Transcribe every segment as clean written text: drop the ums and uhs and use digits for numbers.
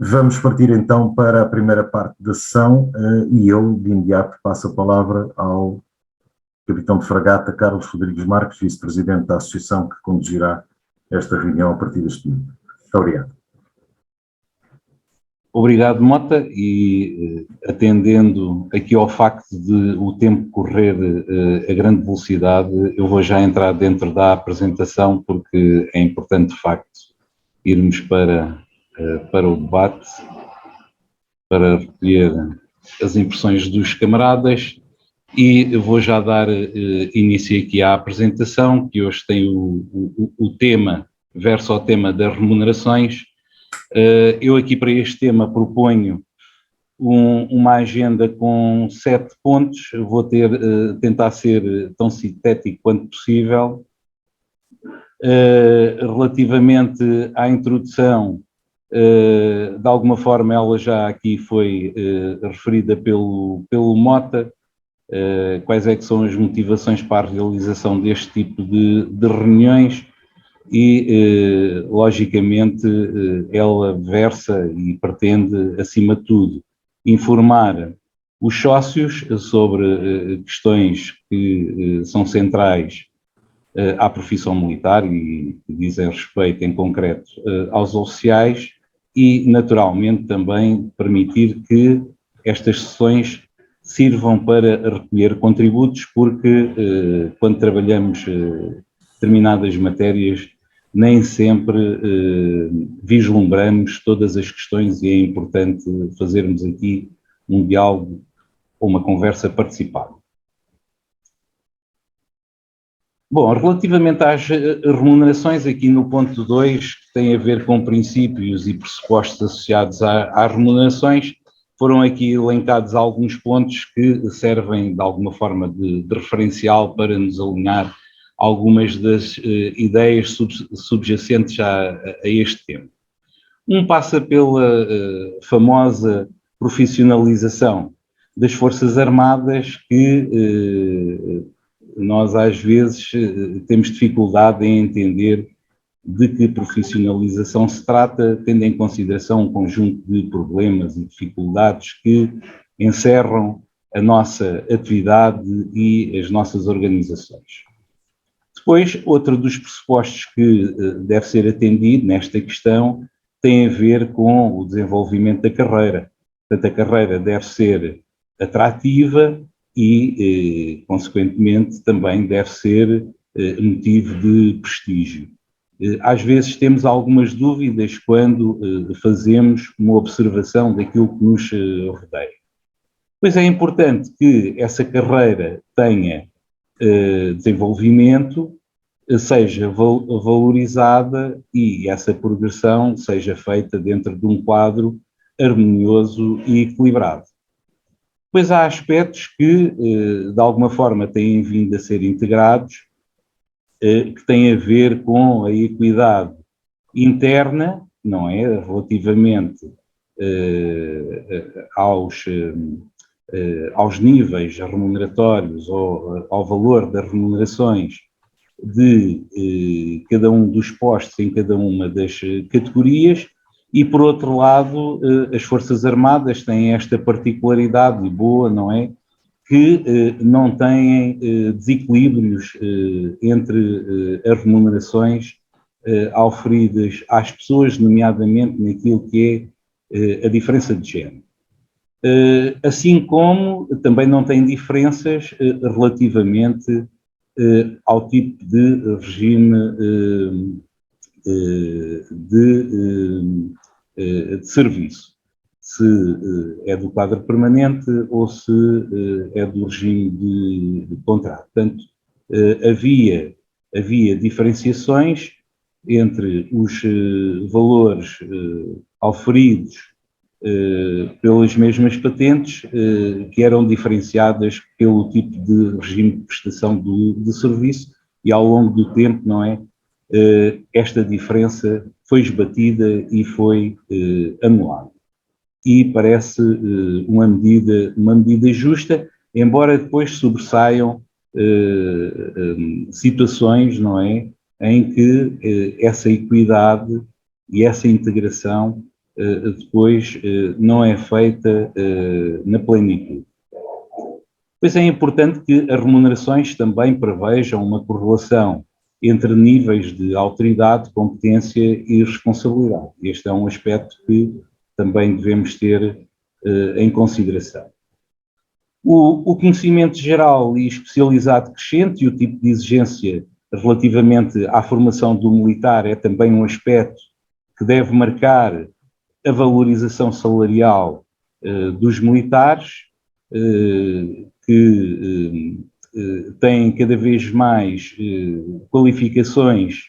Vamos partir então para a primeira parte da sessão e eu, de imediato, passo a palavra ao capitão de fragata Carlos Rodrigues Marques, vice-presidente da associação que conduzirá esta reunião a partir deste momento. Muito obrigado. Obrigado, Mota, e atendendo aqui ao facto de o tempo correr a grande velocidade, eu vou já entrar dentro da apresentação porque é importante, de facto, irmos para o debate, para recolher as impressões dos camaradas, e eu vou já dar início aqui à apresentação, que hoje tem o tema, verso ao tema das remunerações. Eu aqui para este tema proponho uma agenda com 7 pontos, eu vou tentar ser tão sintético quanto possível. Relativamente à introdução, de alguma forma ela já aqui foi referida pelo Mota, quais é que são as motivações para a realização deste tipo de reuniões e, logicamente, ela versa e pretende, acima de tudo, informar os sócios sobre questões que são centrais à profissão militar e que dizem respeito, em concreto, aos oficiais e, naturalmente, também permitir que estas sessões sirvam para recolher contributos, porque quando trabalhamos determinadas matérias, nem sempre vislumbramos todas as questões e é importante fazermos aqui um diálogo ou uma conversa participada. Bom, relativamente às remunerações, aqui no ponto 2, que tem a ver com princípios e pressupostos associados às remunerações, foram aqui elencados alguns pontos que servem de alguma forma de referencial para nos alinhar algumas das ideias subjacentes a este tema. Um passa pela famosa profissionalização das Forças Armadas, que nós às vezes temos dificuldade em entender de que profissionalização se trata, tendo em consideração um conjunto de problemas e dificuldades que encerram a nossa atividade e as nossas organizações. Depois, outro dos pressupostos que deve ser atendido nesta questão tem a ver com o desenvolvimento da carreira. Portanto, a carreira deve ser atrativa e, consequentemente, também deve ser motivo de prestígio. Às vezes temos algumas dúvidas quando fazemos uma observação daquilo que nos rodeia. Pois é importante que essa carreira tenha desenvolvimento, seja valorizada e essa progressão seja feita dentro de um quadro harmonioso e equilibrado. Pois há aspectos que, de alguma forma, têm vindo a ser integrados, que têm a ver com a equidade interna, não é? Relativamente aos níveis remuneratórios ou ao valor das remunerações de cada um dos postos em cada uma das categorias e, por outro lado, as Forças Armadas têm esta particularidade boa, não é? Que não têm desequilíbrios entre as remunerações auferidas às pessoas, nomeadamente naquilo que é a diferença de género. Assim como também não tem diferenças relativamente ao tipo de regime de serviço, se é do quadro permanente ou se é do regime de contrato. Portanto, havia diferenciações entre os valores auferidos pelas mesmas patentes, que eram diferenciadas pelo tipo de regime de prestação de serviço, e ao longo do tempo, não é? Esta diferença foi esbatida e foi anulada. E parece uma medida justa, embora depois sobressaiam situações, não é? Em que essa equidade e essa integração depois não é feita na plenitude. Pois é importante que as remunerações também prevejam uma correlação entre níveis de autoridade, competência e responsabilidade. Este é um aspecto que também devemos ter em consideração. O conhecimento geral e especializado crescente e o tipo de exigência relativamente à formação do militar é também um aspecto que deve marcar a valorização salarial dos militares, que têm cada vez mais qualificações,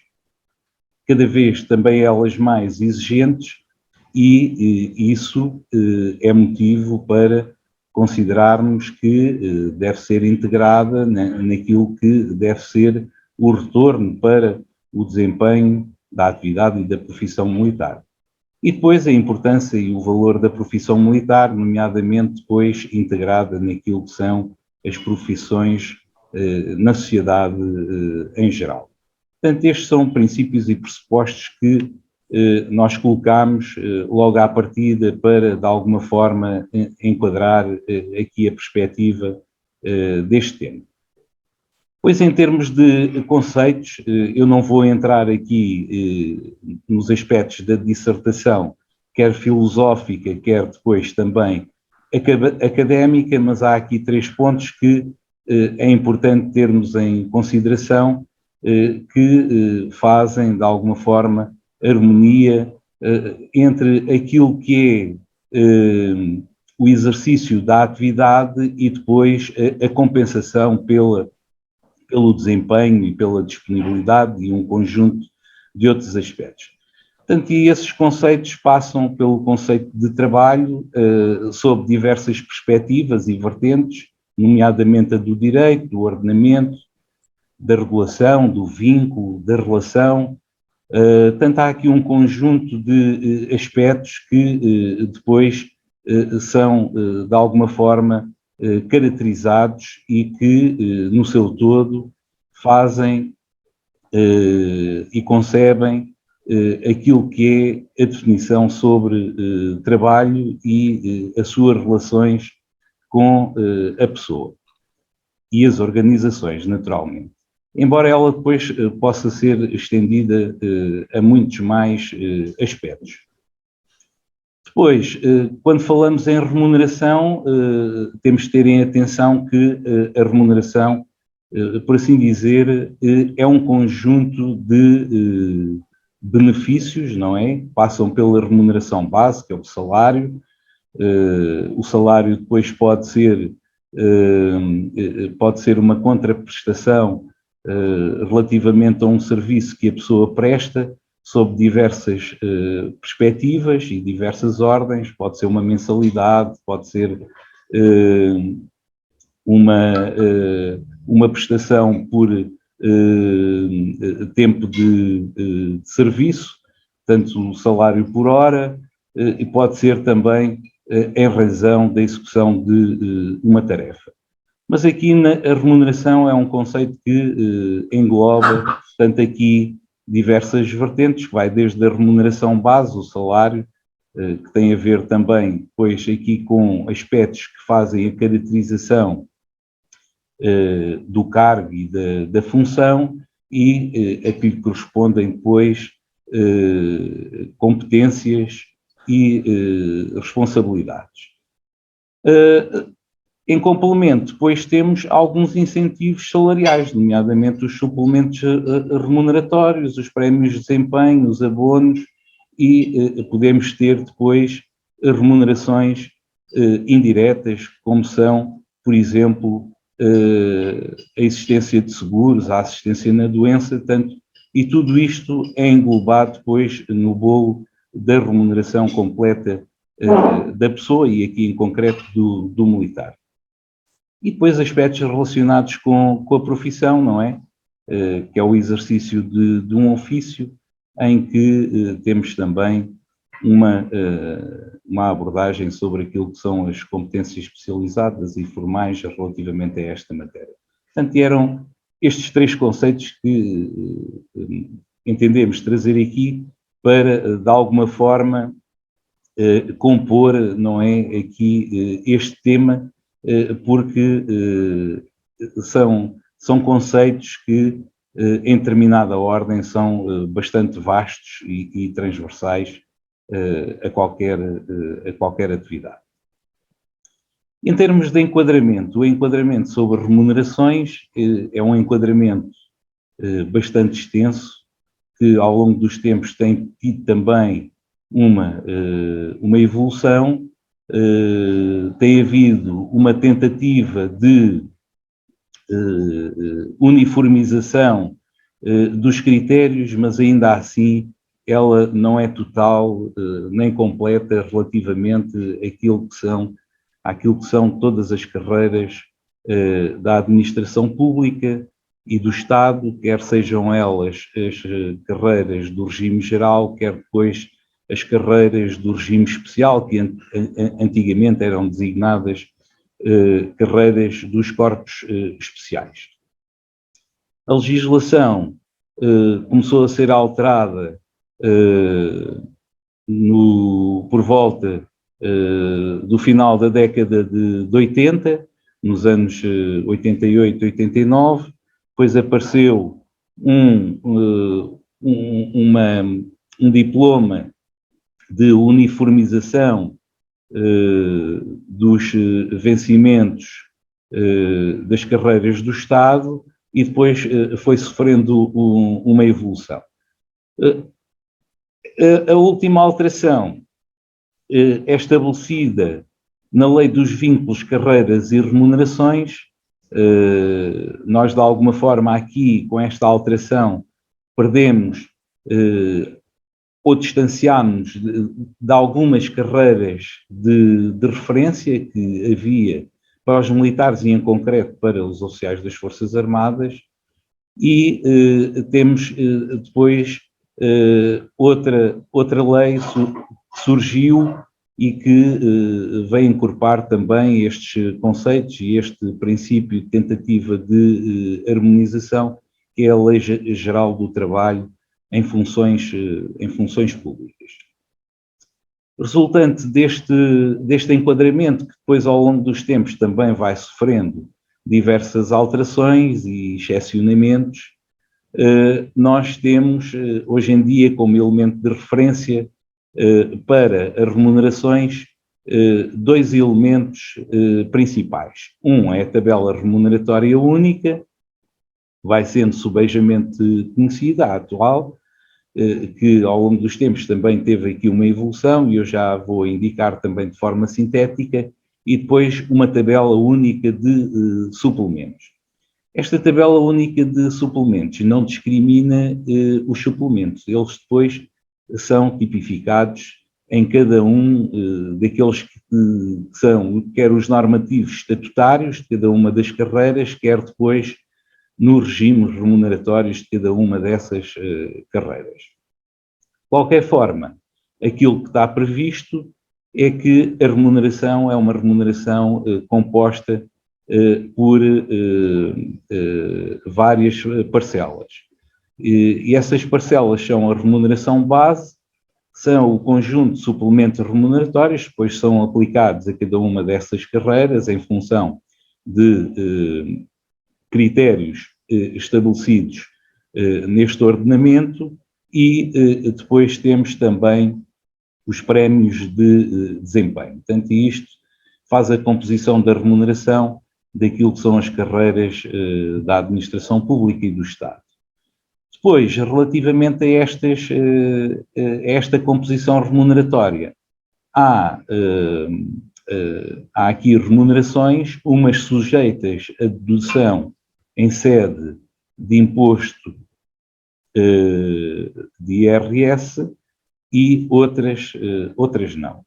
cada vez também elas mais exigentes, e isso é motivo para considerarmos que deve ser integrada naquilo que deve ser o retorno para o desempenho da atividade e da profissão militar. E depois a importância e o valor da profissão militar, nomeadamente depois integrada naquilo que são as profissões na sociedade em geral. Portanto, estes são princípios e pressupostos que nós colocamos logo à partida para, de alguma forma, enquadrar aqui a perspectiva deste tema. Pois, em termos de conceitos, eu não vou entrar aqui nos aspectos da dissertação, quer filosófica, quer depois também académica, mas há aqui 3 pontos que é importante termos em consideração, que fazem, de alguma forma, harmonia entre aquilo que é o exercício da atividade e depois a compensação pelo desempenho e pela disponibilidade e um conjunto de outros aspectos. Portanto, e esses conceitos passam pelo conceito de trabalho sob diversas perspectivas e vertentes, nomeadamente a do direito, do ordenamento, da regulação, do vínculo, da relação. Portanto, há aqui um conjunto de aspectos que depois são, de alguma forma, caracterizados e que, no seu todo, fazem e concebem aquilo que é a definição sobre trabalho e as suas relações com a pessoa e as organizações, naturalmente. Embora ela depois possa ser estendida a muitos mais aspectos. Depois, quando falamos em remuneração, temos de ter em atenção que a remuneração, por assim dizer, é um conjunto de benefícios, não é? Passam pela remuneração básica, o salário. O salário depois pode ser uma contraprestação relativamente a um serviço que a pessoa presta, sob diversas perspectivas e diversas ordens. Pode ser uma mensalidade, pode ser uma prestação por tempo de serviço, portanto, o salário por hora, e pode ser também em razão da execução de uma tarefa. Mas aqui a remuneração é um conceito que engloba, portanto, aqui diversas vertentes, que vai desde a remuneração base, o salário, que tem a ver também, depois, aqui com aspectos que fazem a caracterização do cargo e da função, e a que lhe correspondem depois competências e responsabilidades. Em complemento, depois temos alguns incentivos salariais, nomeadamente os suplementos remuneratórios, os prémios de desempenho, os abonos, e podemos ter depois remunerações indiretas, como são, por exemplo, a existência de seguros, a assistência na doença, tanto, e tudo isto é englobado depois no bolo da remuneração completa da pessoa, e aqui em concreto do militar. E depois aspectos relacionados com a profissão, não é? Que é o exercício de um ofício, em que temos também uma abordagem sobre aquilo que são as competências especializadas e formais relativamente a esta matéria. Portanto, eram estes 3 conceitos que entendemos trazer aqui para, de alguma forma, compor, não é, aqui este tema, porque são conceitos que, em determinada ordem, são bastante vastos e transversais a qualquer atividade. Em termos de enquadramento, o enquadramento sobre remunerações é um enquadramento bastante extenso, que ao longo dos tempos tem tido também uma evolução, tem havido uma tentativa de uniformização dos critérios, mas ainda assim ela não é total nem completa relativamente àquilo que são todas as carreiras da administração pública e do Estado, quer sejam elas as carreiras do regime geral, quer depois as carreiras do regime especial, que antigamente eram designadas carreiras dos corpos especiais. A legislação começou a ser alterada por volta do final da década de 80, nos anos 88, 89, depois apareceu um diploma de uniformização dos vencimentos das carreiras do Estado e depois foi sofrendo uma evolução. A última alteração é estabelecida na Lei dos Vínculos, Carreiras e Remunerações. Nós, de alguma forma, aqui, com esta alteração, perdemos ou distanciámos de algumas carreiras de referência que havia para os militares e, em concreto, para os oficiais das Forças Armadas, e temos depois outra lei que surgiu e que vem incorporar também estes conceitos e este princípio de tentativa de harmonização, que é a Lei Geral do Trabalho em funções públicas. Resultante deste enquadramento, que depois ao longo dos tempos também vai sofrendo diversas alterações e excepcionamentos, nós temos hoje em dia como elemento de referência para as remunerações dois elementos principais. Um é a tabela remuneratória única, vai sendo subejamente conhecida, a atual, que ao longo dos tempos também teve aqui uma evolução, e eu já vou indicar também de forma sintética, e depois uma tabela única de suplementos. Esta tabela única de suplementos não discrimina os suplementos, eles depois são tipificados em cada um daqueles que são, quer os normativos estatutários de cada uma das carreiras, quer depois nos regimes remuneratórios de cada uma dessas carreiras. De qualquer forma, aquilo que está previsto é que a remuneração é uma remuneração composta por várias parcelas. E essas parcelas são a remuneração base, são o conjunto de suplementos remuneratórios, depois são aplicados a cada uma dessas carreiras em função de critérios estabelecidos neste ordenamento, e depois temos também os prémios de desempenho. Portanto, isto faz a composição da remuneração daquilo que são as carreiras da administração pública e do Estado. Depois, relativamente a esta composição remuneratória, há aqui remunerações, umas sujeitas a dedução em sede de imposto de IRS e outras não.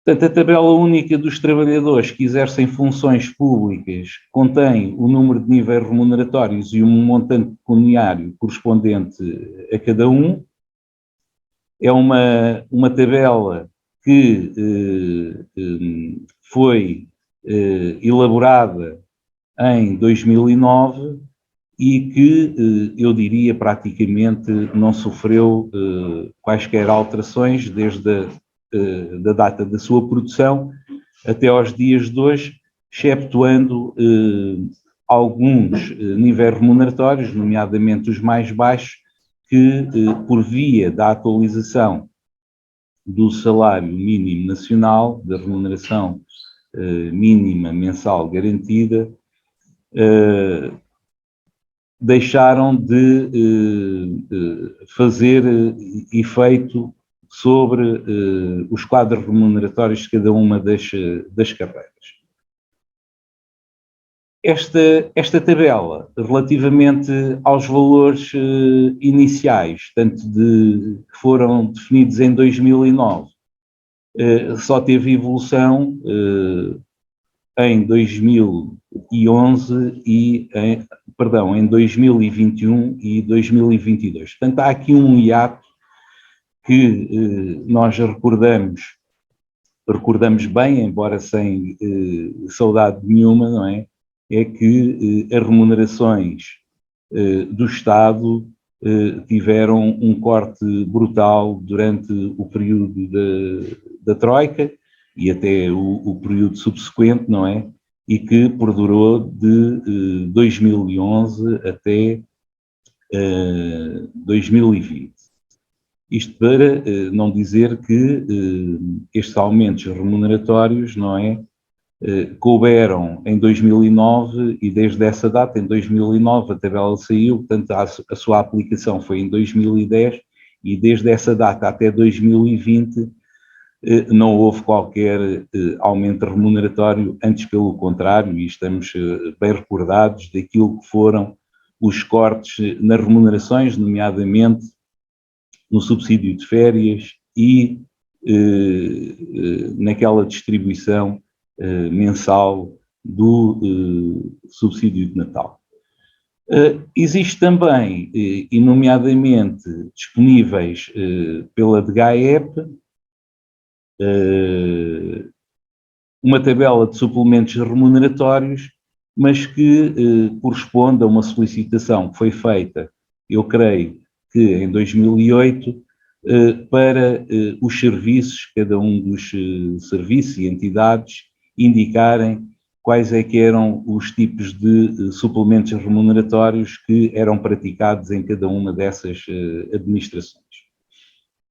Portanto, a tabela única dos trabalhadores que exercem funções públicas contém o número de níveis remuneratórios e um montante pecuniário correspondente a cada um. É uma tabela que foi elaborada em 2009 e que, eu diria, praticamente não sofreu quaisquer alterações desde da data da sua produção até aos dias de hoje, exceptuando alguns níveis remuneratórios, nomeadamente os mais baixos, que, por via da atualização do salário mínimo nacional, da remuneração mínima mensal garantida, deixaram de fazer efeito sobre os quadros remuneratórios de cada uma das carreiras. Esta tabela, relativamente aos valores iniciais, tanto que foram definidos em 2009, só teve evolução em 2011 em 2021 e 2022. Portanto, há aqui um hiato que nós recordamos bem, embora sem saudade nenhuma, não é? É que as remunerações do Estado tiveram um corte brutal durante o período da Troika e até o período subsequente, não é? E que perdurou de 2011 até 2020. Isto para não dizer que estes aumentos remuneratórios, não é? Couberam em 2009 e desde essa data, em 2009, a tabela saiu, portanto a sua aplicação foi em 2010 e desde essa data até 2020 não houve qualquer aumento remuneratório, antes pelo contrário, e estamos bem recordados daquilo que foram os cortes nas remunerações, nomeadamente no subsídio de férias e naquela distribuição mensal do subsídio de Natal. Existe também, e nomeadamente disponíveis pela DGAEP, uma tabela de suplementos remuneratórios, mas que corresponde a uma solicitação que foi feita, eu creio que em 2008, para os serviços, cada um dos serviços e entidades indicarem quais é que eram os tipos de suplementos remuneratórios que eram praticados em cada uma dessas administrações.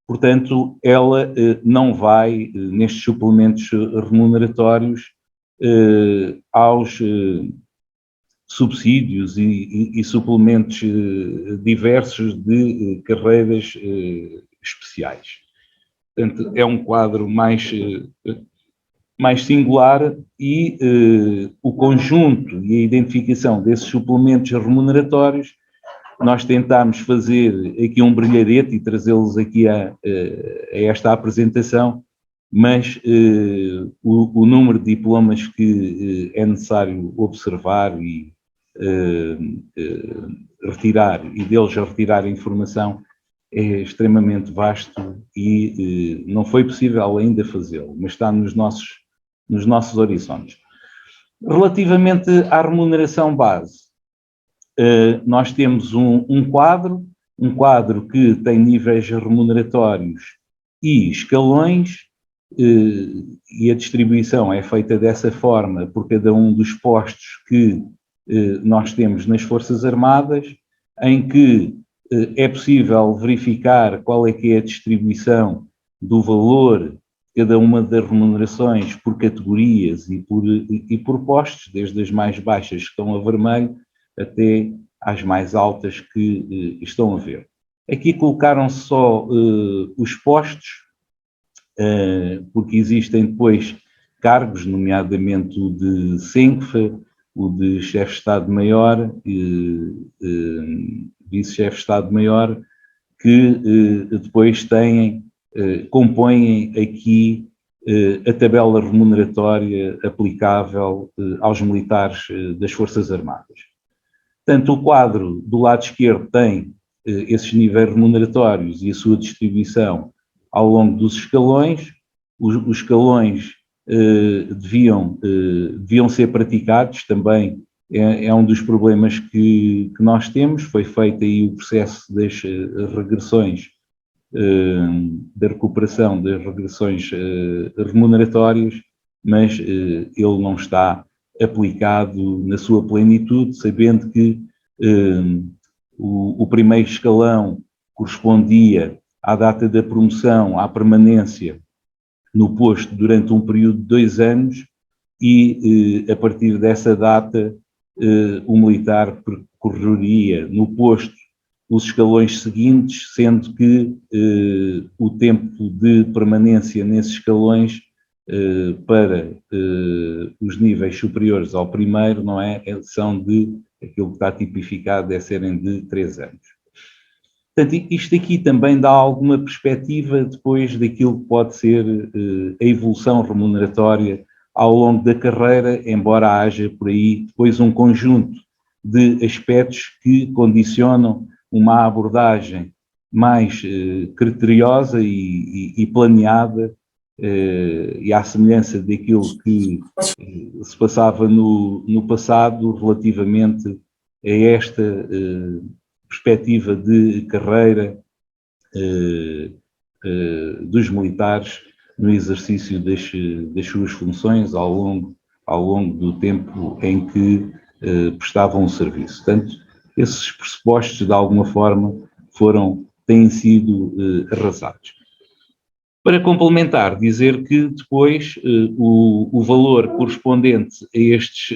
Portanto, ela não vai, nestes suplementos remuneratórios, aos subsídios e suplementos diversos de carreiras especiais. Portanto, é um quadro mais singular e o conjunto e a identificação desses suplementos remuneratórios, nós tentámos fazer aqui um brilharete e trazê-los aqui a esta apresentação, mas o número de diplomas que é necessário observar e retirar, e deles retirar a informação, é extremamente vasto e não foi possível ainda fazê-lo, mas está nos nossos horizontes. Relativamente à remuneração base, nós temos um quadro que tem níveis remuneratórios e escalões, e a distribuição é feita dessa forma por cada um dos postos que nós temos nas Forças Armadas, em que é possível verificar qual é que é a distribuição do valor de cada uma das remunerações por categorias e por postos, desde as mais baixas que estão a vermelho até às mais altas que estão a ver. Aqui colocaram-se só os postos, porque existem depois cargos, nomeadamente o de SENCF, o de chefe de Estado-Maior, vice-chefe de Estado-Maior, que depois compõem aqui a tabela remuneratória aplicável aos militares das Forças Armadas. Portanto, o quadro do lado esquerdo tem esses níveis remuneratórios e a sua distribuição ao longo dos escalões. Os escalões deviam ser praticados também é um dos problemas que nós temos. Foi feito aí o processo das regressões, da recuperação das regressões remuneratórias, mas ele não está aplicado na sua plenitude, sabendo que o primeiro escalão correspondia à data da promoção, à permanência no posto durante um período de 2 anos e, a partir dessa data, o militar percorreria no posto os escalões seguintes, sendo que o tempo de permanência nesses escalões para os níveis superiores ao primeiro, não é? São de, aquilo que está tipificado, serem de 3 anos. Portanto, isto aqui também dá alguma perspectiva depois daquilo que pode ser a evolução remuneratória ao longo da carreira, embora haja por aí depois um conjunto de aspectos que condicionam uma abordagem mais criteriosa e planeada, e à semelhança daquilo que se passava no passado relativamente a esta perspectiva de carreira dos militares no exercício das suas funções ao longo do tempo em que prestavam o serviço. Portanto, esses pressupostos, de alguma forma, têm sido arrasados. Para complementar, dizer que depois o valor correspondente a estes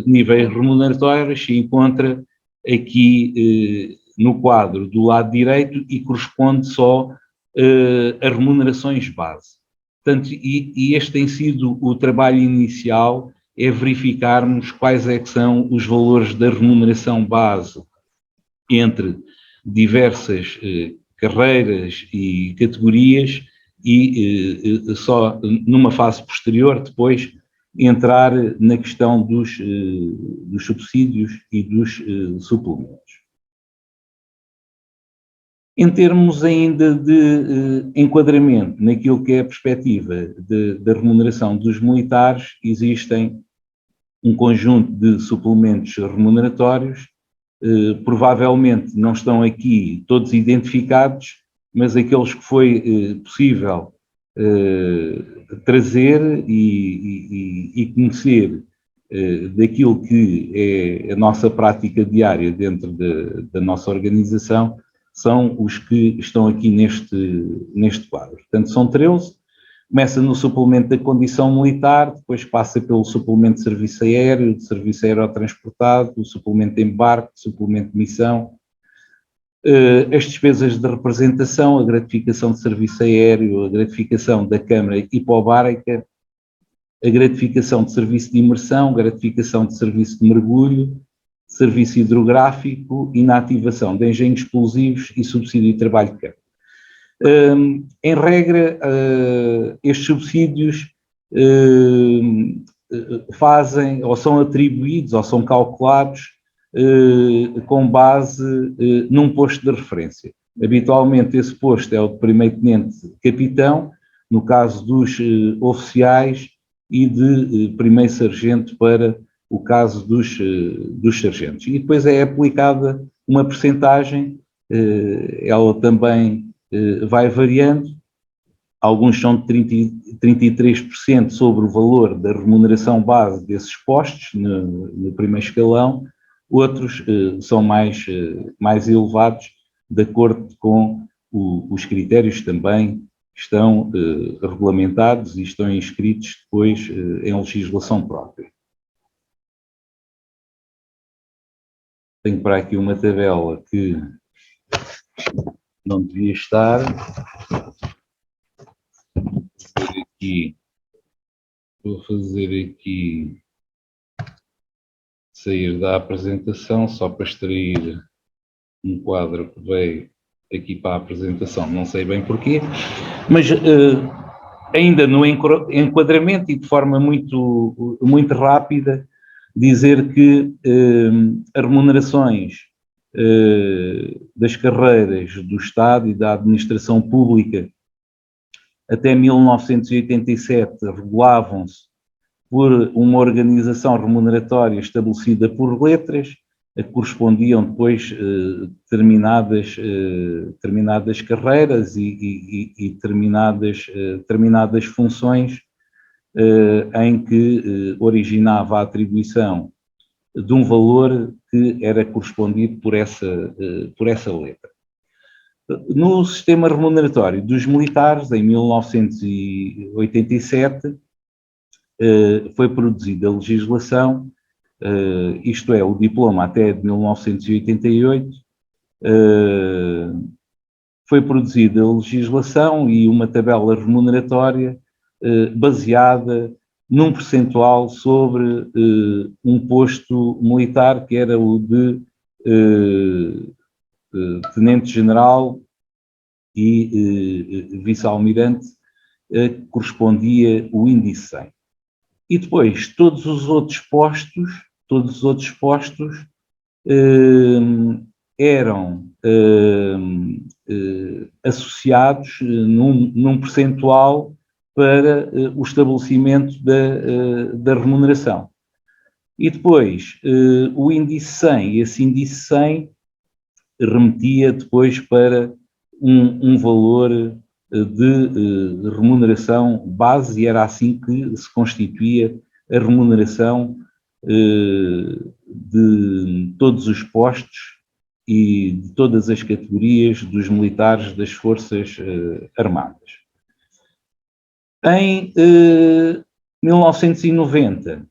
níveis remuneratórios se encontra aqui no quadro do lado direito e corresponde só a remunerações base. Portanto, e este tem sido o trabalho inicial, é verificarmos quais é que são os valores da remuneração base entre diversas carreiras e categorias e só numa fase posterior depois entrar na questão dos subsídios e dos suplementos. Em termos ainda de enquadramento naquilo que é a perspectiva da remuneração dos militares, existem um conjunto de suplementos remuneratórios, provavelmente não estão aqui todos identificados, mas aqueles que foi possível trazer e conhecer daquilo que é a nossa prática diária dentro da nossa organização, são os que estão aqui neste quadro. Portanto, são 13, começa no suplemento da condição militar, depois passa pelo suplemento de serviço aéreo, de serviço aerotransportado, o suplemento de embarque, suplemento de missão, as despesas de representação, a gratificação de serviço aéreo, a gratificação da Câmara hipobárica, a gratificação de serviço de imersão, gratificação de serviço de mergulho, serviço hidrográfico, inativação de engenhos explosivos e subsídio de trabalho de campo. Em regra, estes subsídios fazem, ou são atribuídos, ou são calculados com base num posto de referência. Habitualmente esse posto é o de primeiro-tenente-capitão, no caso dos oficiais, e de primeiro-sargento para o caso dos sargentos. E depois é aplicada uma percentagem, ela também vai variando, alguns são de 33% sobre o valor da remuneração base desses postos no primeiro escalão, outros são mais elevados, de acordo com os critérios também estão regulamentados e estão inscritos depois em legislação própria. Tenho para aqui uma tabela que não devia estar. Vou fazer aqui sair da apresentação só para extrair um quadro que veio aqui para a apresentação, não sei bem porquê, mas ainda no enquadramento e de forma muito rápida, dizer que as remunerações das carreiras do Estado e da administração pública até 1987 regulavam-se por uma organização remuneratória estabelecida por letras, a que correspondiam depois determinadas carreiras e determinadas funções em que originava a atribuição de um valor que era correspondido por essa letra. No sistema remuneratório dos militares, em 1987, foi produzida a legislação, isto é, o diploma até de 1988, foi produzida a legislação e uma tabela remuneratória baseada num percentual sobre um posto militar que era o de tenente-general e vice-almirante, correspondia o índice 100. E depois todos os outros postos eram associados num percentual para o estabelecimento da remuneração. E depois o índice 100, esse índice 100 remetia depois para um valor de remuneração base, e era assim que se constituía a remuneração de todos os postos e de todas as categorias dos militares das Forças Armadas. Em 1990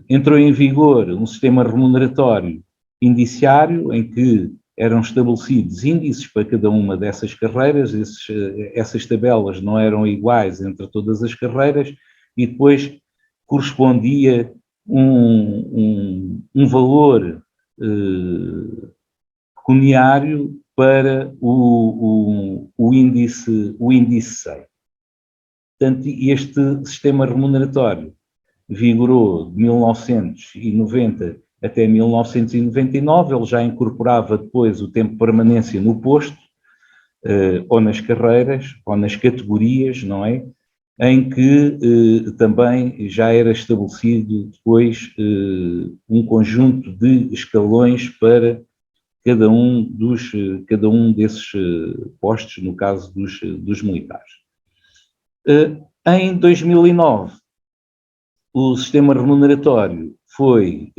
entrou em vigor um sistema remuneratório indiciário em que eram estabelecidos índices para cada uma dessas carreiras, essas tabelas não eram iguais entre todas as carreiras, e depois correspondia um valor pecuniário para o índice 100. Portanto, este sistema remuneratório vigorou de 1990 até 1999, ele já incorporava depois o tempo de permanência no posto, ou nas carreiras, ou nas categorias, não é? Em que também já era estabelecido depois um conjunto de escalões para cada um desses postos, no caso dos militares. Em 2009, o sistema remuneratório foi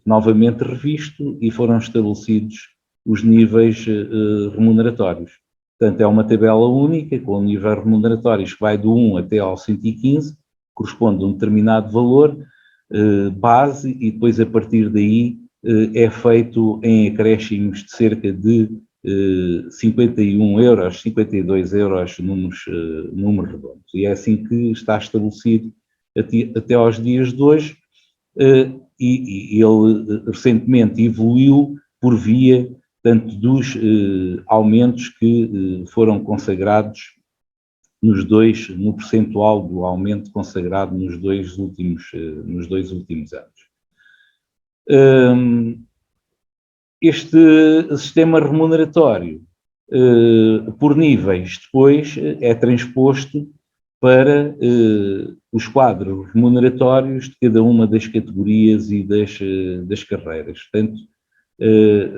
novamente revisto e foram estabelecidos os níveis remuneratórios. Portanto, é uma tabela única com níveis remuneratórios que vai do 1 até ao 115, corresponde a um determinado valor base, e depois a partir daí é feito em acréscimos de cerca de 51 euros, 52 euros, números redondos. E é assim que está estabelecido até aos dias de hoje, e ele recentemente evoluiu por via tanto dos aumentos que foram consagrados no percentual do aumento consagrado nos dois últimos anos. Este sistema remuneratório, por níveis, depois é transposto para os quadros remuneratórios de cada uma das categorias e das carreiras. Portanto,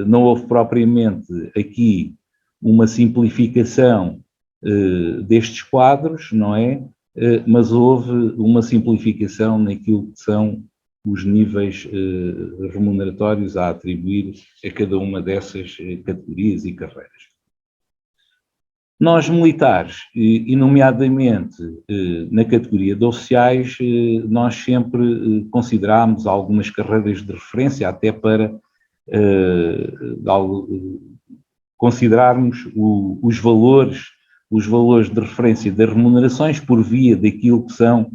não houve propriamente aqui uma simplificação destes quadros, não é? Mas houve uma simplificação naquilo que são os níveis remuneratórios a atribuir a cada uma dessas categorias e carreiras. Nós, militares, e nomeadamente na categoria de oficiais, nós sempre considerámos algumas carreiras de referência, até para considerarmos os valores de referência das remunerações por via daquilo que são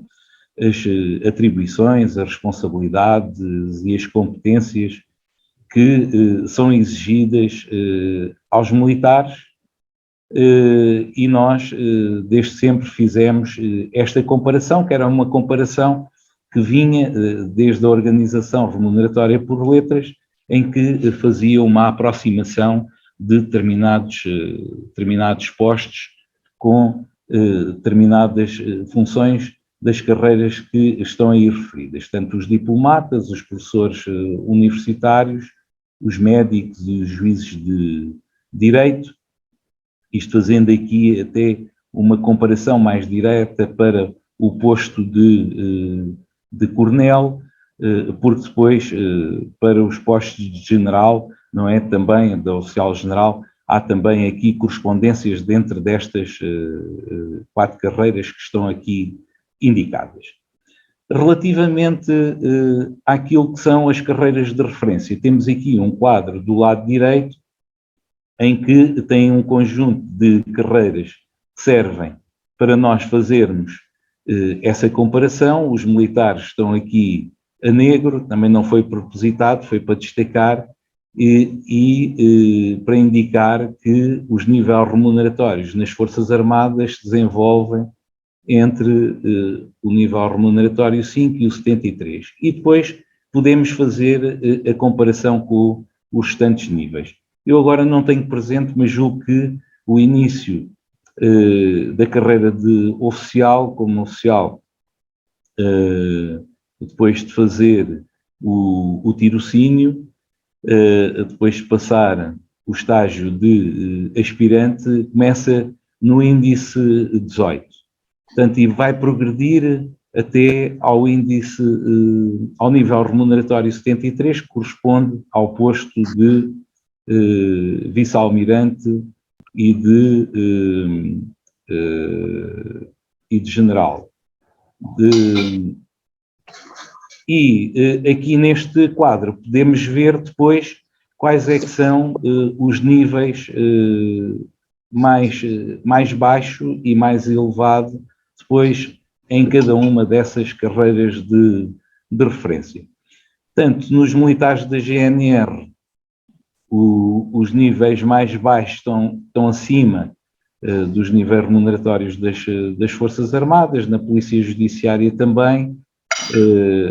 as atribuições, as responsabilidades e as competências que são exigidas aos militares, e nós desde sempre fizemos esta comparação, que era uma comparação que vinha desde a organização remuneratória por letras, em que fazia uma aproximação de determinados postos com determinadas funções das carreiras que estão aí referidas, tanto os diplomatas, os professores universitários, os médicos e os juízes de direito, isto fazendo aqui até uma comparação mais direta para o posto de coronel, porque depois, para os postos de general, não é, também da oficial-general, há também aqui correspondências dentro destas 4 carreiras que estão aqui indicadas. Relativamente àquilo que são as carreiras de referência, temos aqui um quadro do lado direito em que tem um conjunto de carreiras que servem para nós fazermos essa comparação. Os militares estão aqui a negro, também não foi propositado, foi para destacar e para indicar que os níveis remuneratórios nas Forças Armadas se desenvolvem entre o nível remuneratório 5 e o 73. E depois podemos fazer a comparação com os restantes níveis. Eu agora não tenho presente, mas julgo que o início da carreira de oficial, como oficial, depois de fazer o tirocínio, depois de passar o estágio de aspirante, começa no índice 18. Portanto, e vai progredir até ao índice, ao nível remuneratório 73, que corresponde ao posto de vice-almirante e de general. Aqui neste quadro podemos ver depois quais é que são os níveis mais baixo e mais elevado depois em cada uma dessas carreiras de referência. Tanto nos militares da GNR, os níveis mais baixos estão acima dos níveis remuneratórios das Forças Armadas, na Polícia Judiciária também,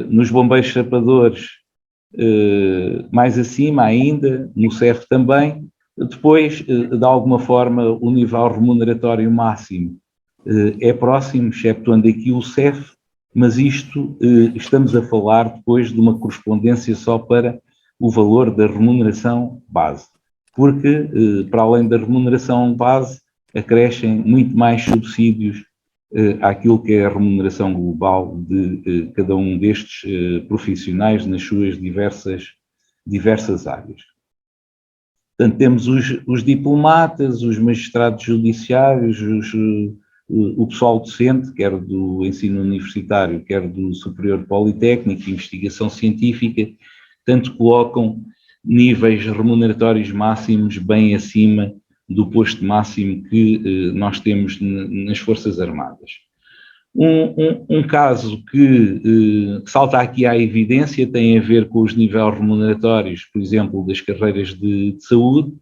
nos bombeiros sapadores mais acima ainda, no CEF também. Depois, de alguma forma, o nível remuneratório máximo é próximo, exceptuando aqui o CEF, mas isto estamos a falar depois de uma correspondência só para o valor da remuneração base, porque para além da remuneração base acrescem muito mais subsídios àquilo que é a remuneração global de cada um destes profissionais nas suas diversas áreas. Portanto, temos os diplomatas, os magistrados judiciários, o pessoal docente, quer do ensino universitário, quer do superior politécnico, investigação científica, tanto colocam níveis remuneratórios máximos bem acima do posto máximo que nós temos nas Forças Armadas. Um caso que salta aqui à evidência tem a ver com os níveis remuneratórios, por exemplo, das carreiras de saúde,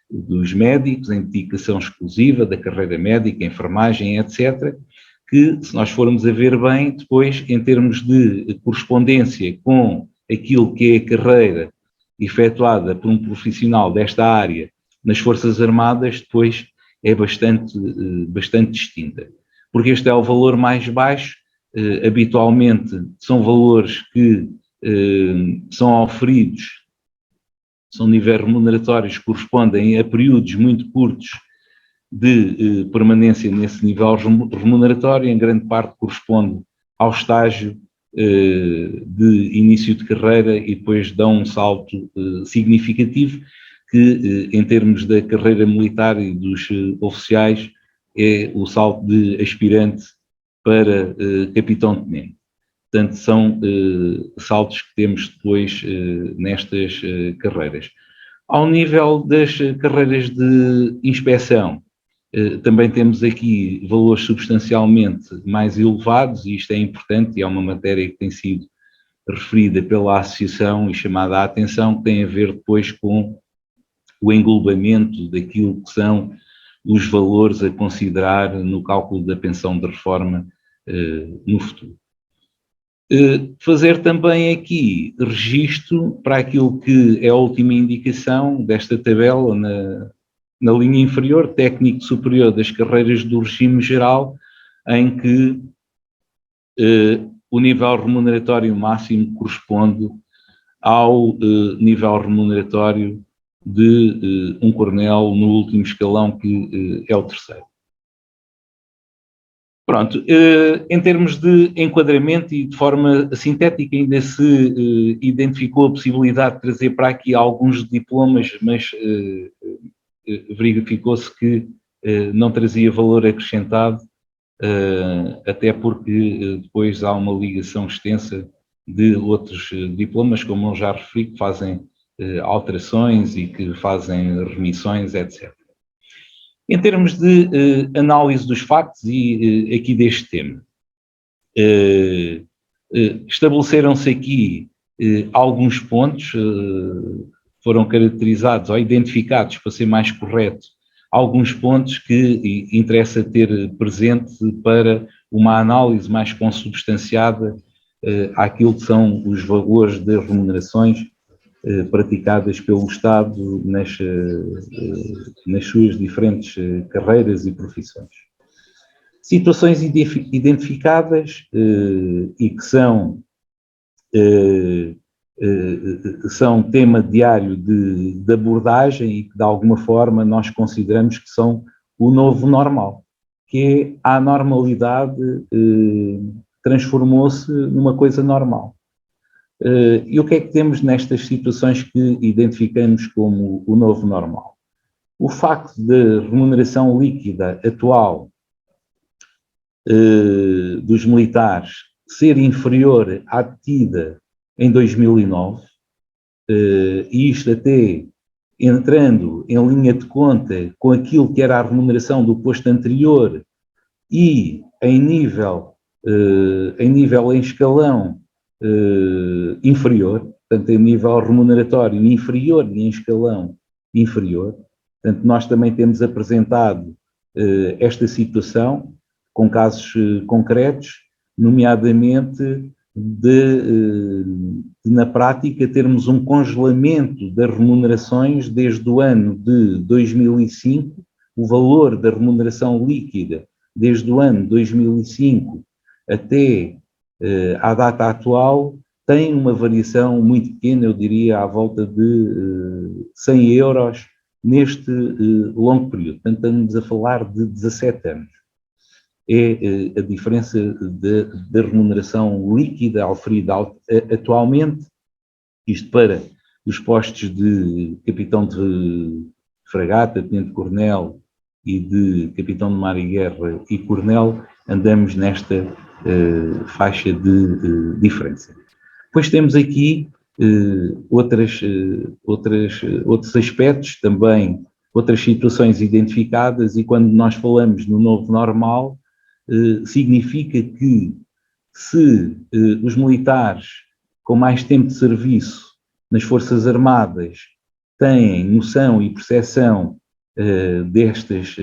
dos médicos, em dedicação exclusiva, da carreira médica, enfermagem, etc., que, se nós formos a ver bem, depois, em termos de correspondência com aquilo que é a carreira efetuada por um profissional desta área nas Forças Armadas, depois é bastante distinta. Porque este é o valor mais baixo, habitualmente são valores que são oferidos, são níveis remuneratórios que correspondem a períodos muito curtos de permanência nesse nível remuneratório, em grande parte corresponde ao estágio de início de carreira e depois dão um salto significativo que, em termos da carreira militar e dos oficiais, é o salto de aspirante para capitão-tenente. Portanto, são saltos que temos depois nestas carreiras. Ao nível das carreiras de inspeção, também temos aqui valores substancialmente mais elevados, e isto é importante e é uma matéria que tem sido referida pela associação e chamada a atenção, que tem a ver depois com o englobamento daquilo que são os valores a considerar no cálculo da pensão de reforma no futuro. Fazer também aqui registro para aquilo que é a última indicação desta tabela na linha inferior, técnico superior das carreiras do regime geral, em que o nível remuneratório máximo corresponde ao nível remuneratório de um coronel no último escalão, que é o terceiro. Pronto, em termos de enquadramento e de forma sintética, ainda se identificou a possibilidade de trazer para aqui alguns diplomas, mas verificou-se que não trazia valor acrescentado, até porque depois há uma ligação extensa de outros diplomas, como eu já referi, que fazem alterações e que fazem remissões, etc. Em termos de análise dos factos e aqui deste tema, estabeleceram-se aqui alguns pontos, foram caracterizados ou identificados, para ser mais correto, alguns pontos que interessa ter presente para uma análise mais consubstanciada àquilo que são os valores das remunerações praticadas pelo Estado nas suas diferentes carreiras e profissões. Situações identificadas e que são tema diário de abordagem e que, de alguma forma, nós consideramos que são o novo normal, que é a anormalidade transformou-se numa coisa normal. E o que é que temos nestas situações que identificamos como o novo normal? O facto de remuneração líquida atual dos militares ser inferior à detida em 2009, e isto até entrando em linha de conta com aquilo que era a remuneração do posto anterior e em nível em escalão inferior, portanto em nível remuneratório inferior e em escalão inferior. Portanto, nós também temos apresentado esta situação com casos concretos, nomeadamente na prática, termos um congelamento das remunerações desde o ano de 2005, o valor da remuneração líquida desde o ano de 2005 até à data atual tem uma variação muito pequena, eu diria à volta de 100 euros neste longo período. Portanto, estamos a falar de 17 anos. É a diferença da remuneração líquida oferida atualmente, isto para os postos de capitão de fragata, tenente-coronel e de capitão de mar e guerra e coronel, andamos nesta faixa de diferença. Depois temos aqui outros aspectos também, outras situações identificadas, e quando nós falamos no novo normal, significa que se os militares com mais tempo de serviço nas Forças Armadas têm noção e percepção destas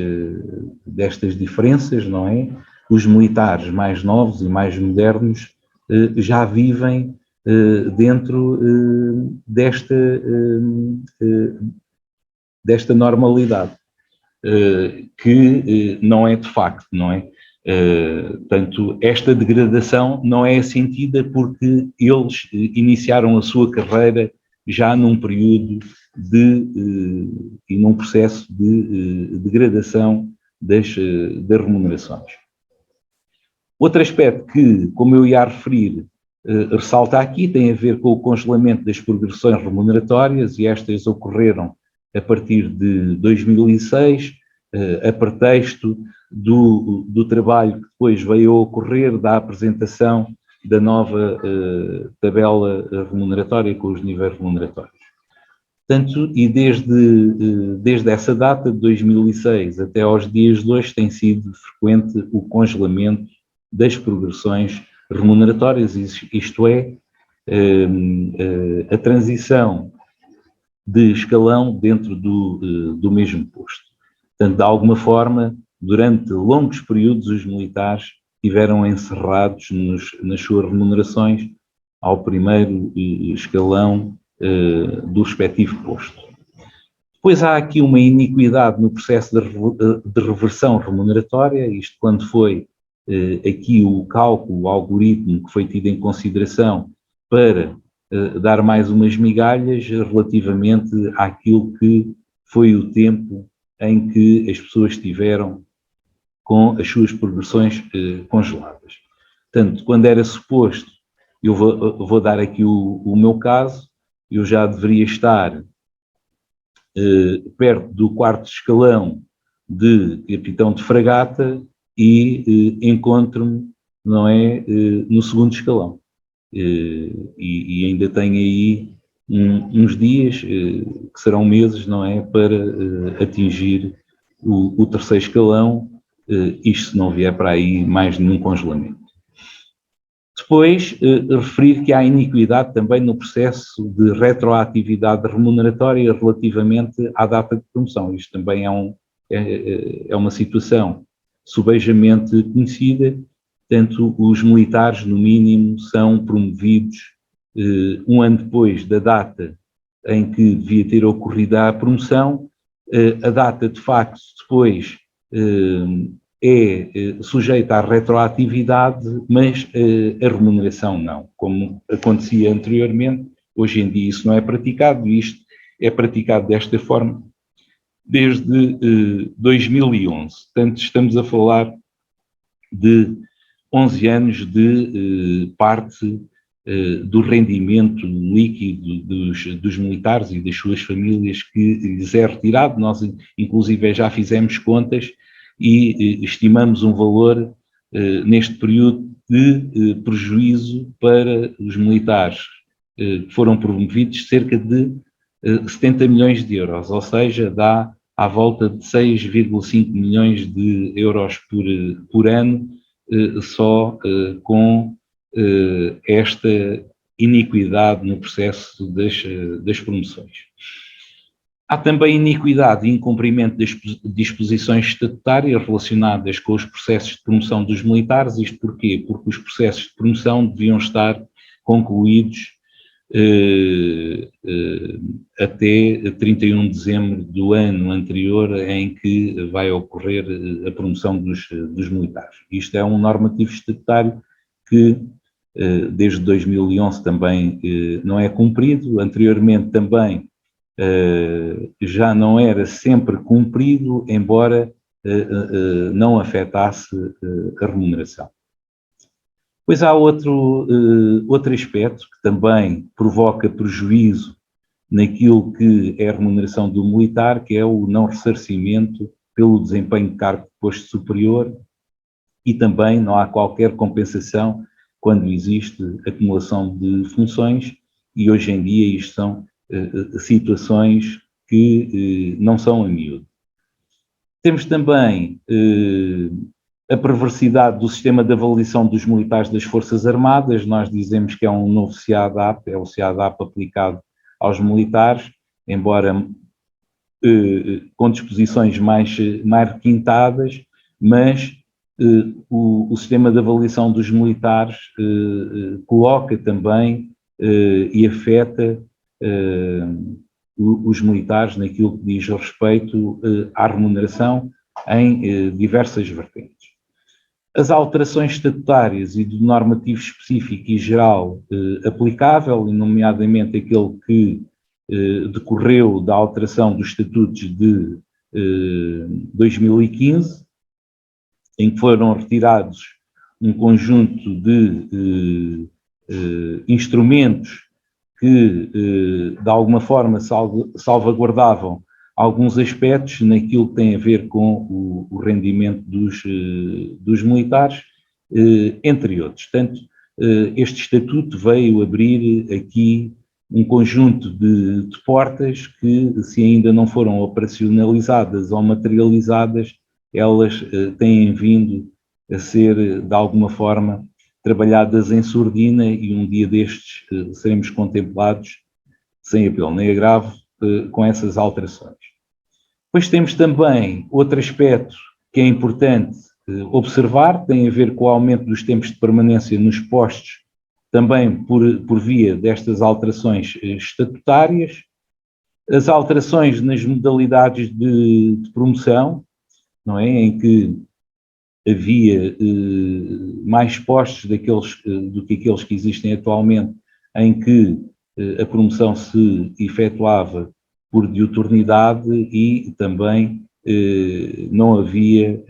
diferenças, não é? Os militares mais novos e mais modernos já vivem dentro desta normalidade, que não é de facto, não é? Portanto, esta degradação não é sentida porque eles iniciaram a sua carreira já num período e num processo de degradação das remunerações. Outro aspecto que, como eu ia referir, ressalta aqui, tem a ver com o congelamento das progressões remuneratórias, e estas ocorreram a partir de 2006, a pretexto do trabalho que depois veio a ocorrer da apresentação da nova tabela remuneratória com os níveis remuneratórios. Portanto, e desde essa data de 2006 até aos dias de hoje tem sido frequente o congelamento das progressões remuneratórias, isto é, a transição de escalão dentro do mesmo posto. Portanto, de alguma forma, durante longos períodos, os militares estiveram encerrados nas suas remunerações ao primeiro escalão do respectivo posto. Depois há aqui uma iniquidade no processo de reversão remuneratória, isto quando foi aqui o cálculo, o algoritmo que foi tido em consideração para dar mais umas migalhas relativamente àquilo que foi o tempo em que as pessoas tiveram com as suas progressões congeladas. Portanto, quando era suposto, eu vou dar aqui o meu caso, eu já deveria estar perto do 4º escalão de capitão de fragata e encontro-me, não é, no 2º escalão. E ainda tenho aí uns dias, que serão meses, não é, para atingir o 3º escalão, isto se não vier para aí mais nenhum congelamento. Depois, referir que há iniquidade também no processo de retroatividade remuneratória relativamente à data de promoção. Isto também é uma situação subejamente conhecida. Portanto, os militares, no mínimo, são promovidos um ano depois da data em que devia ter ocorrido a promoção. A data, de facto, depois é sujeita à retroatividade, mas a remuneração não, como acontecia anteriormente. Hoje em dia isso não é praticado, e isto é praticado desta forma desde 2011. Portanto, estamos a falar de 11 anos de parte do rendimento líquido dos militares e das suas famílias que lhes é retirado. Nós, inclusive, já fizemos contas e estimamos um valor neste período de prejuízo para os militares que foram promovidos cerca de 70 milhões de euros, ou seja, dá à volta de 6,5 milhões de euros por ano, só com esta iniquidade no processo das promoções. Há também iniquidade e incumprimento das disposições estatutárias relacionadas com os processos de promoção dos militares. Isto porquê? Porque os processos de promoção deviam estar concluídos até 31 de dezembro do ano anterior em que vai ocorrer a promoção dos militares. Isto é um normativo estatutário que desde 2011 também não é cumprido. Anteriormente também já não era sempre cumprido, embora não afetasse a remuneração. Pois há outro aspecto que também provoca prejuízo naquilo que é a remuneração do militar, que é o não ressarcimento pelo desempenho de cargo de posto superior, e também não há qualquer compensação quando existe acumulação de funções, e hoje em dia isto são situações que não são a miúdo. Temos também a perversidade do sistema de avaliação dos militares das Forças Armadas. Nós dizemos que é um novo CIADAP, é o CIADAP aplicado aos militares, embora com disposições mais requintadas, mas o sistema de avaliação dos militares coloca também e afeta os militares naquilo que diz respeito à remuneração em diversas vertentes. As alterações estatutárias e do normativo específico e geral aplicável, nomeadamente aquele que decorreu da alteração dos estatutos de 2015, em que foram retirados um conjunto de instrumentos que, de alguma forma, salvaguardavam alguns aspectos naquilo que tem a ver com o rendimento dos militares, entre outros. Portanto, este estatuto veio abrir aqui um conjunto de portas que, se ainda não foram operacionalizadas ou materializadas, elas têm vindo a ser, de alguma forma, trabalhadas em sordina, e um dia destes seremos contemplados, sem apelo nem agravo, com essas alterações. Depois temos também outro aspecto que é importante observar, tem a ver com o aumento dos tempos de permanência nos postos, também por via destas alterações estatutárias. as alterações nas modalidades de promoção, não é? Em que havia mais postos do que aqueles que existem atualmente, em que a promoção se efetuava por diuturnidade e também não havia,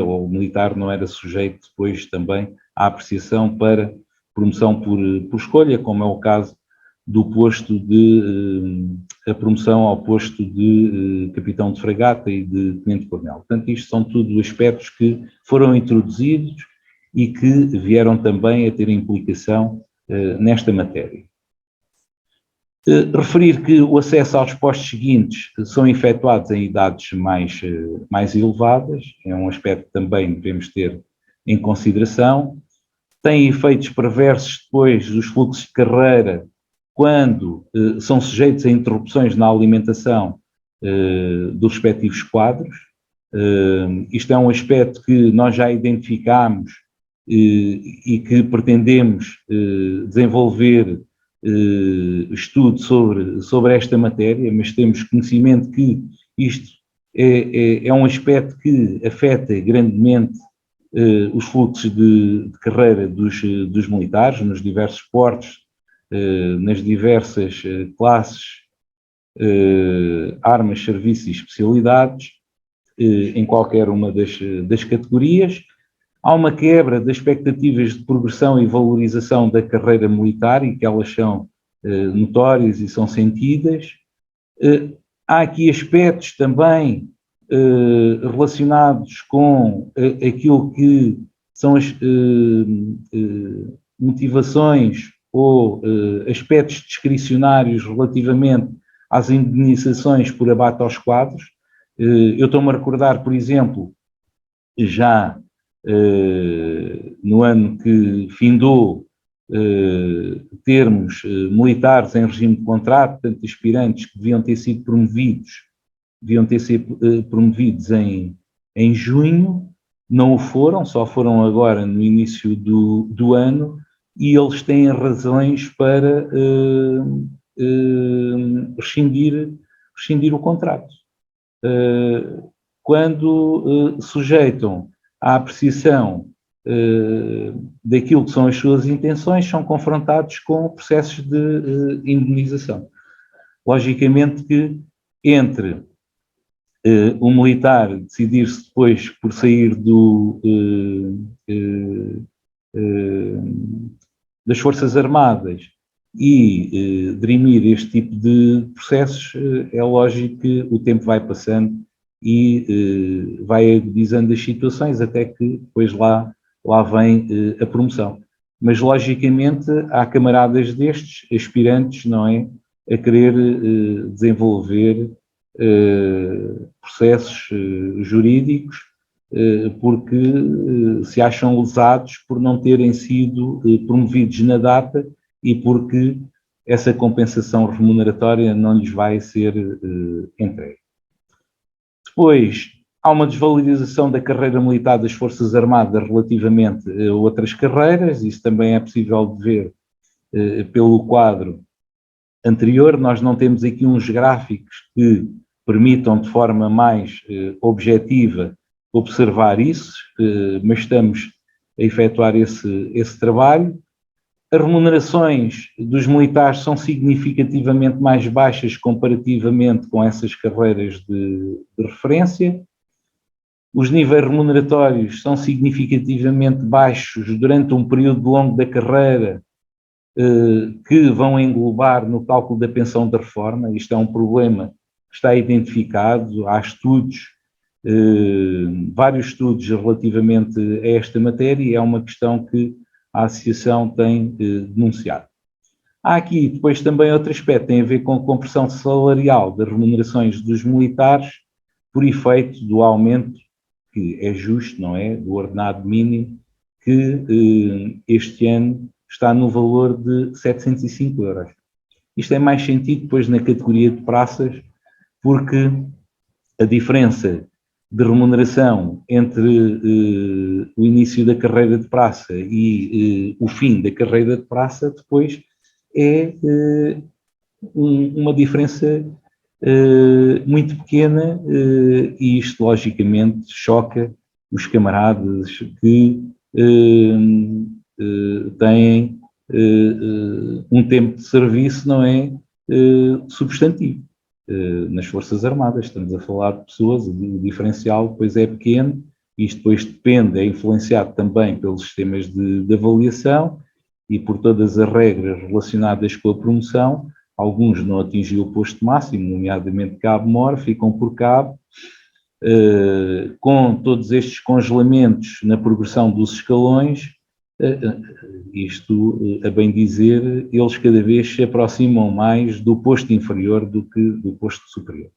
ou o militar não era sujeito depois também à apreciação para promoção por escolha, como é o caso do posto a promoção ao posto de capitão de fragata e de tenente-coronel. Portanto, isto são tudo aspectos que foram introduzidos e que vieram também a ter implicação nesta matéria. Referir que o acesso aos postos seguintes são efetuados em idades mais elevadas, é um aspecto que também devemos ter em consideração. Tem efeitos perversos depois dos fluxos de carreira, quando são sujeitos a interrupções na alimentação dos respectivos quadros. Isto é um aspecto que nós já identificámos e que pretendemos desenvolver estudo sobre esta matéria, mas temos conhecimento que isto é um aspecto que afeta grandemente os fluxos de carreira dos militares, nos diversos portos, nas diversas classes, armas, serviços e especialidades, em qualquer uma das categorias. Há uma quebra das expectativas de progressão e valorização da carreira militar e que elas são notórias e são sentidas. Há aqui aspectos também relacionados com aquilo que são as motivações ou aspectos discricionários relativamente às indenizações por abate aos quadros. Eu estou-me a recordar, por exemplo, já no ano que findou, termos militares em regime de contrato, portanto, aspirantes que deviam ter sido promovidos em junho, não o foram, só foram agora no início do ano, e eles têm razões para rescindir o contrato. Quando sujeitam à apreciação daquilo que são as suas intenções, são confrontados com processos de indenização. Logicamente que entre o militar decidir-se depois por sair das Forças Armadas e dirimir este tipo de processos, é lógico que o tempo vai passando e vai agudizando as situações até que depois lá vem a promoção. Mas, logicamente, há camaradas destes, aspirantes, não é, a querer desenvolver processos jurídicos porque se acham lesados por não terem sido promovidos na data e porque essa compensação remuneratória não lhes vai ser entregue. Depois, há uma desvalorização da carreira militar das Forças Armadas relativamente a outras carreiras, isso também é possível de ver pelo quadro anterior. Nós não temos aqui uns gráficos que permitam de forma mais objetiva observar isso, mas estamos a efetuar esse trabalho. As remunerações dos militares são significativamente mais baixas comparativamente com essas carreiras de referência. Os níveis remuneratórios são significativamente baixos durante um período longo da carreira, que vão englobar no cálculo da pensão da reforma. Isto é um problema que está identificado, há estudos, vários estudos relativamente a esta matéria, e é uma questão que a Associação tem denunciado. Há aqui depois também outro aspecto, tem a ver com a compressão salarial das remunerações dos militares por efeito do aumento, que é justo, não é, do ordenado mínimo, que este ano está no valor de 705 euros. Isto tem mais sentido depois na categoria de praças, porque a diferença de remuneração entre o início da carreira de praça e o fim da carreira de praça depois é uma diferença muito pequena, e isto logicamente choca os camaradas que têm um tempo de serviço, não é, substantivo. Nas Forças Armadas estamos a falar de pessoas, o diferencial depois é pequeno, isto depois depende, é influenciado também pelos sistemas de avaliação e por todas as regras relacionadas com a promoção. Alguns não atingiam o posto máximo, nomeadamente cabo-mor, ficam por cabo. Com todos estes congelamentos na progressão dos escalões, isto, a bem dizer, eles cada vez se aproximam mais do posto inferior do que do posto superior.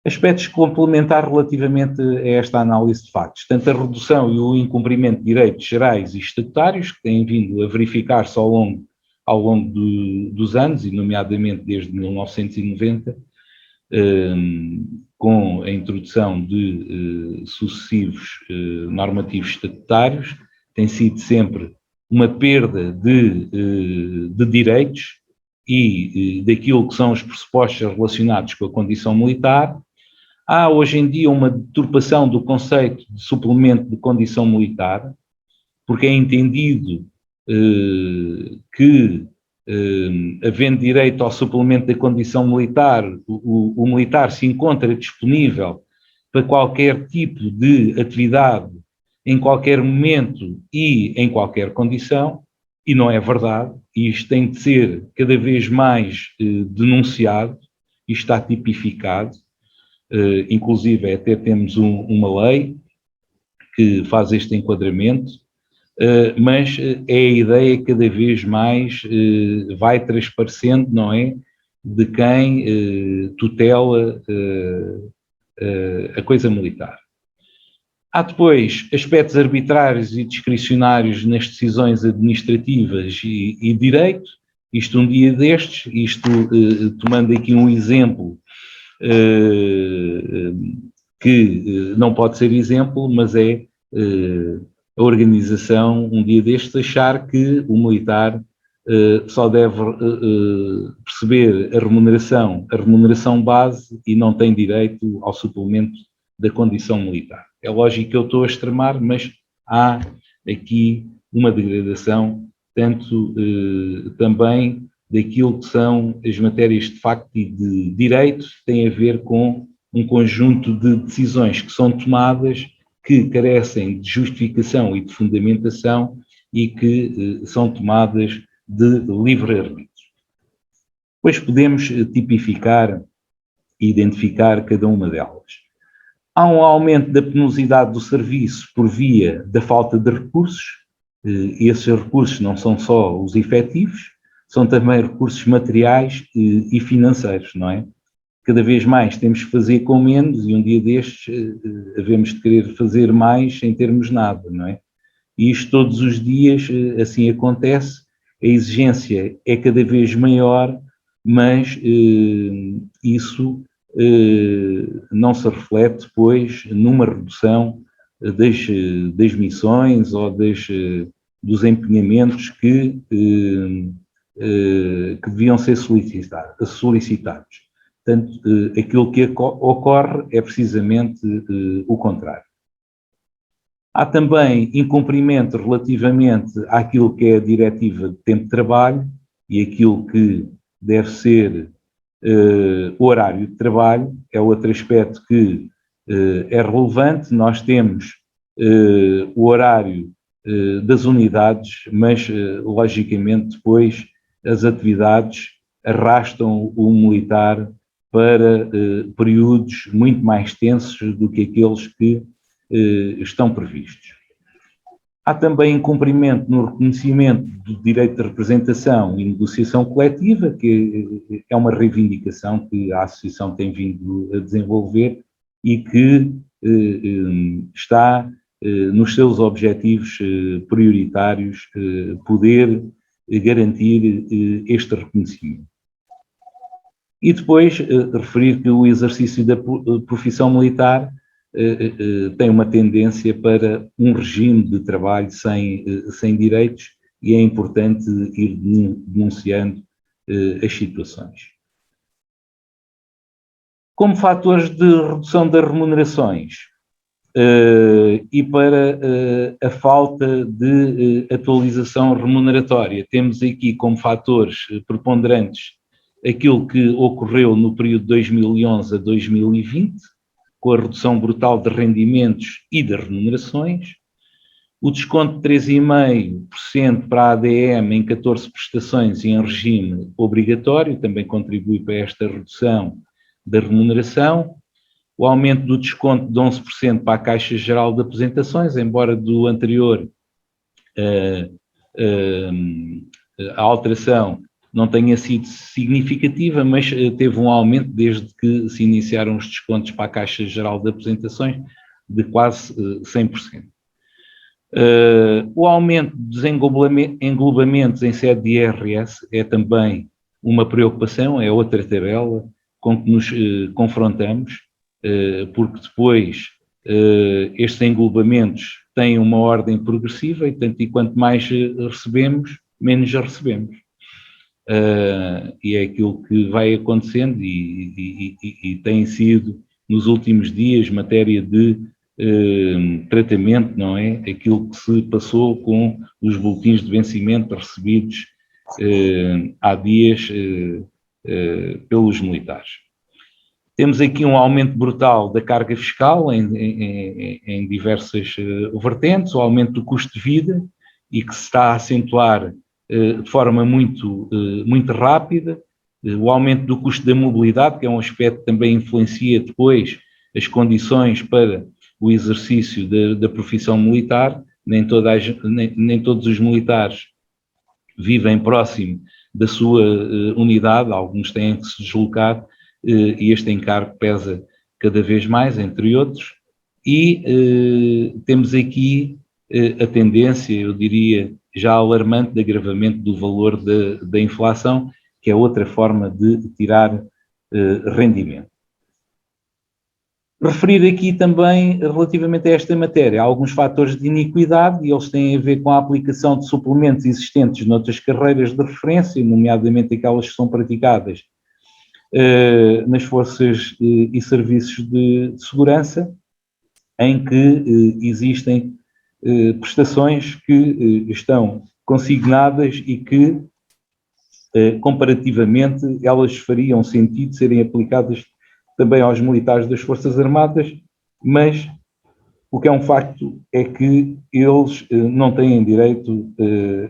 Aspectos complementares relativamente a esta análise de factos. Tanto a redução e o incumprimento de direitos gerais e estatutários, que têm vindo a verificar-se ao longo dos anos, e nomeadamente desde 1990, com a introdução de sucessivos normativos estatutários, tem sido sempre uma perda de direitos e daquilo que são os pressupostos relacionados com a condição militar. Há hoje em dia uma deturpação do conceito de suplemento de condição militar, porque é entendido que, havendo direito ao suplemento da condição militar, o militar se encontra disponível para qualquer tipo de atividade, em qualquer momento e em qualquer condição, e não é verdade. Isto tem de ser cada vez mais denunciado e está tipificado. Inclusive até temos uma lei que faz este enquadramento, mas é a ideia que cada vez mais vai transparecendo, não é, de quem tutela a coisa militar. Há depois aspectos arbitrários e discricionários nas decisões administrativas e direito, isto um dia destes, tomando aqui um exemplo que não pode ser exemplo, mas é a organização, um dia destes, achar que o militar só deve perceber a remuneração base e não tem direito ao suplemento da condição militar. É lógico que eu estou a extremar, mas há aqui uma degradação, tanto também daquilo que são as matérias de facto e de direito, tem a ver com um conjunto de decisões que são tomadas, que carecem de justificação e de fundamentação e que são tomadas de livre-arbítrio. Depois podemos tipificar e identificar cada uma delas. Há um aumento da penosidade do serviço por via da falta de recursos. Esses recursos não são só os efetivos, são também recursos materiais e financeiros, não é? Cada vez mais temos que fazer com menos e um dia destes havemos de querer fazer mais sem termos nada, não é? E isto todos os dias assim acontece, a exigência é cada vez maior, mas isso não se reflete depois numa redução das missões ou dos empenhamentos que deviam ser solicitados. Portanto, aquilo que ocorre é precisamente o contrário. Há também incumprimento relativamente àquilo que é a diretiva de tempo de trabalho e aquilo que deve ser o horário de trabalho, é outro aspecto que é relevante. Nós temos o horário das unidades, mas logicamente depois as atividades arrastam o militar para períodos muito mais tensos do que aqueles que estão previstos. Há também incumprimento no reconhecimento do direito de representação e negociação coletiva, que é uma reivindicação que a Associação tem vindo a desenvolver e que está nos seus objetivos prioritários poder garantir este reconhecimento. E depois referir que o exercício da profissão militar tem uma tendência para um regime de trabalho sem direitos, e é importante ir denunciando as situações. Como fatores de redução das remunerações e para a falta de atualização remuneratória, temos aqui como fatores preponderantes aquilo que ocorreu no período de 2011 a 2020, com a redução brutal de rendimentos e de remunerações, o desconto de 3,5% para a ADM em 14 prestações e em regime obrigatório, também contribui para esta redução da remuneração, o aumento do desconto de 11% para a Caixa Geral de Aposentações, embora do anterior a alteração não tenha sido significativa, mas teve um aumento desde que se iniciaram os descontos para a Caixa Geral de Aposentações de quase 100%. O aumento dos englobamentos em sede de IRS é também uma preocupação, é outra tabela com que nos confrontamos, porque depois estes englobamentos têm uma ordem progressiva e quanto mais recebemos, menos recebemos. E é aquilo que vai acontecendo e tem sido nos últimos dias matéria de tratamento, não é? Aquilo que se passou com os boletins de vencimento recebidos há dias pelos militares. Temos aqui um aumento brutal da carga fiscal em diversas vertentes, o aumento do custo de vida e que se está a acentuar de forma muito rápida, o aumento do custo da mobilidade, que é um aspecto que também influencia depois as condições para o exercício da profissão militar, nem todos os militares vivem próximo da sua unidade, alguns têm que se deslocar e este encargo pesa cada vez mais, entre outros, e temos aqui a tendência, eu diria, já alarmante de agravamento do valor da inflação, que é outra forma de tirar rendimento. Referir aqui também, relativamente a esta matéria, alguns fatores de iniquidade, e eles têm a ver com a aplicação de suplementos existentes noutras carreiras de referência, nomeadamente aquelas que são praticadas nas forças e serviços de segurança, em que existem prestações que estão consignadas e que, comparativamente, elas fariam sentido serem aplicadas também aos militares das Forças Armadas, mas o que é um facto é que eles não têm direito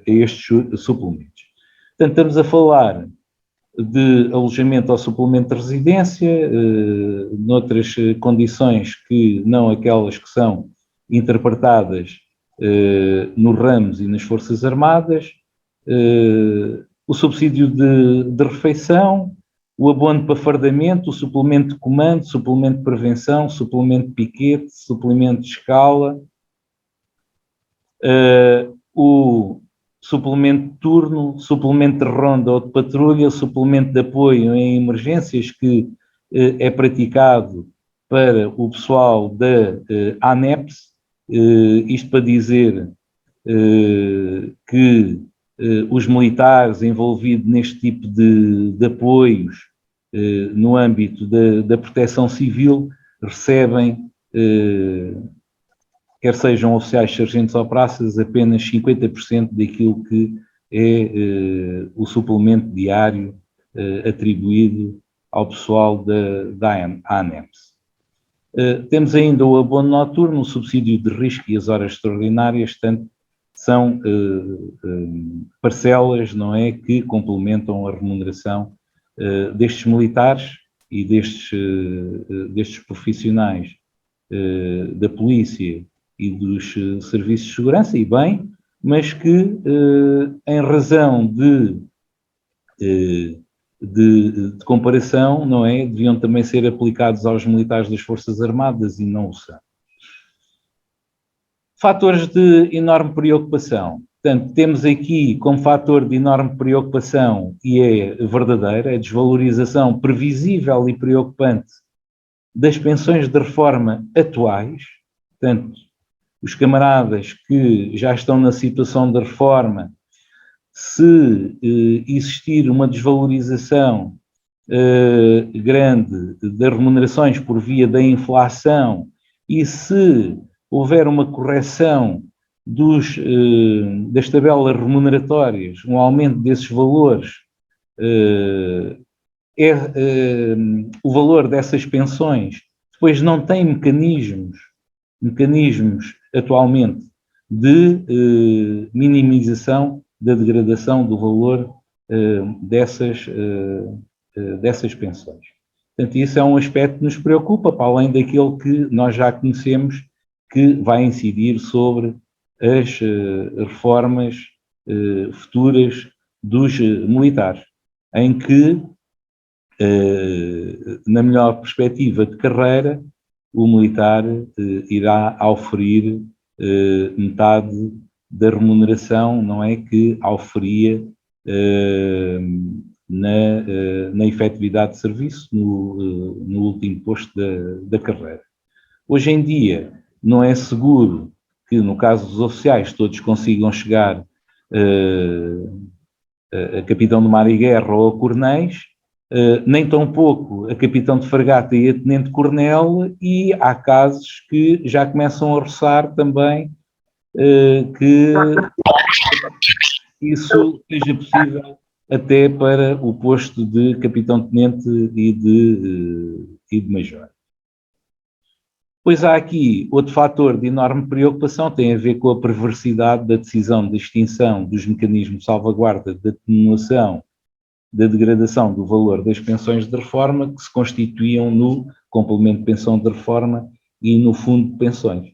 a estes suplementos. Portanto, estamos a falar de alojamento ou suplemento de residência, noutras condições que não aquelas que são interpretadas nos ramos e nas Forças Armadas, o subsídio de refeição, o abono para fardamento, o suplemento de comando, suplemento de prevenção, suplemento de piquete, suplemento de escala, o suplemento de turno, suplemento de ronda ou de patrulha, suplemento de apoio em emergências que é praticado para o pessoal da ANEPS, isto para dizer que os militares envolvidos neste tipo de apoios no âmbito da proteção civil recebem, quer sejam oficiais, sargentos ou praças, apenas 50% daquilo que é o suplemento diário atribuído ao pessoal da ANEPS. Temos ainda o abono noturno, o subsídio de risco e as horas extraordinárias, portanto, são parcelas, não é, que complementam a remuneração destes militares e destes profissionais da polícia e dos serviços de segurança, e bem, mas que em razão de comparação, não é, deviam também ser aplicados aos militares das Forças Armadas e não o são. Fatores de enorme preocupação. Portanto, temos aqui como fator de enorme preocupação, e é verdadeira, a desvalorização previsível e preocupante das pensões de reforma atuais. Portanto, os camaradas que já estão na situação de reforma se existir uma desvalorização grande das remunerações por via da inflação e se houver uma correção das tabelas remuneratórias, um aumento desses valores, o valor dessas pensões depois não tem mecanismos atualmente de minimização da degradação do valor dessas pensões. Portanto, isso é um aspecto que nos preocupa, para além daquele que nós já conhecemos, que vai incidir sobre as reformas futuras dos militares, em que, na melhor perspectiva de carreira, o militar irá oferir metade da remuneração, não é, que oferia na efetividade de serviço no último posto da carreira. Hoje em dia, não é seguro que, no caso dos oficiais, todos consigam chegar a capitão de mar e guerra ou a coronéis, nem tão pouco a capitão de fragata e a tenente-coronel, e há casos que já começam a roçar também que isso seja possível até para o posto de capitão-tenente e de major. Pois há aqui outro fator de enorme preocupação, tem a ver com a perversidade da decisão de extinção dos mecanismos de salvaguarda da atenuação da degradação do valor das pensões de reforma que se constituíam no complemento de pensão de reforma e no fundo de pensões.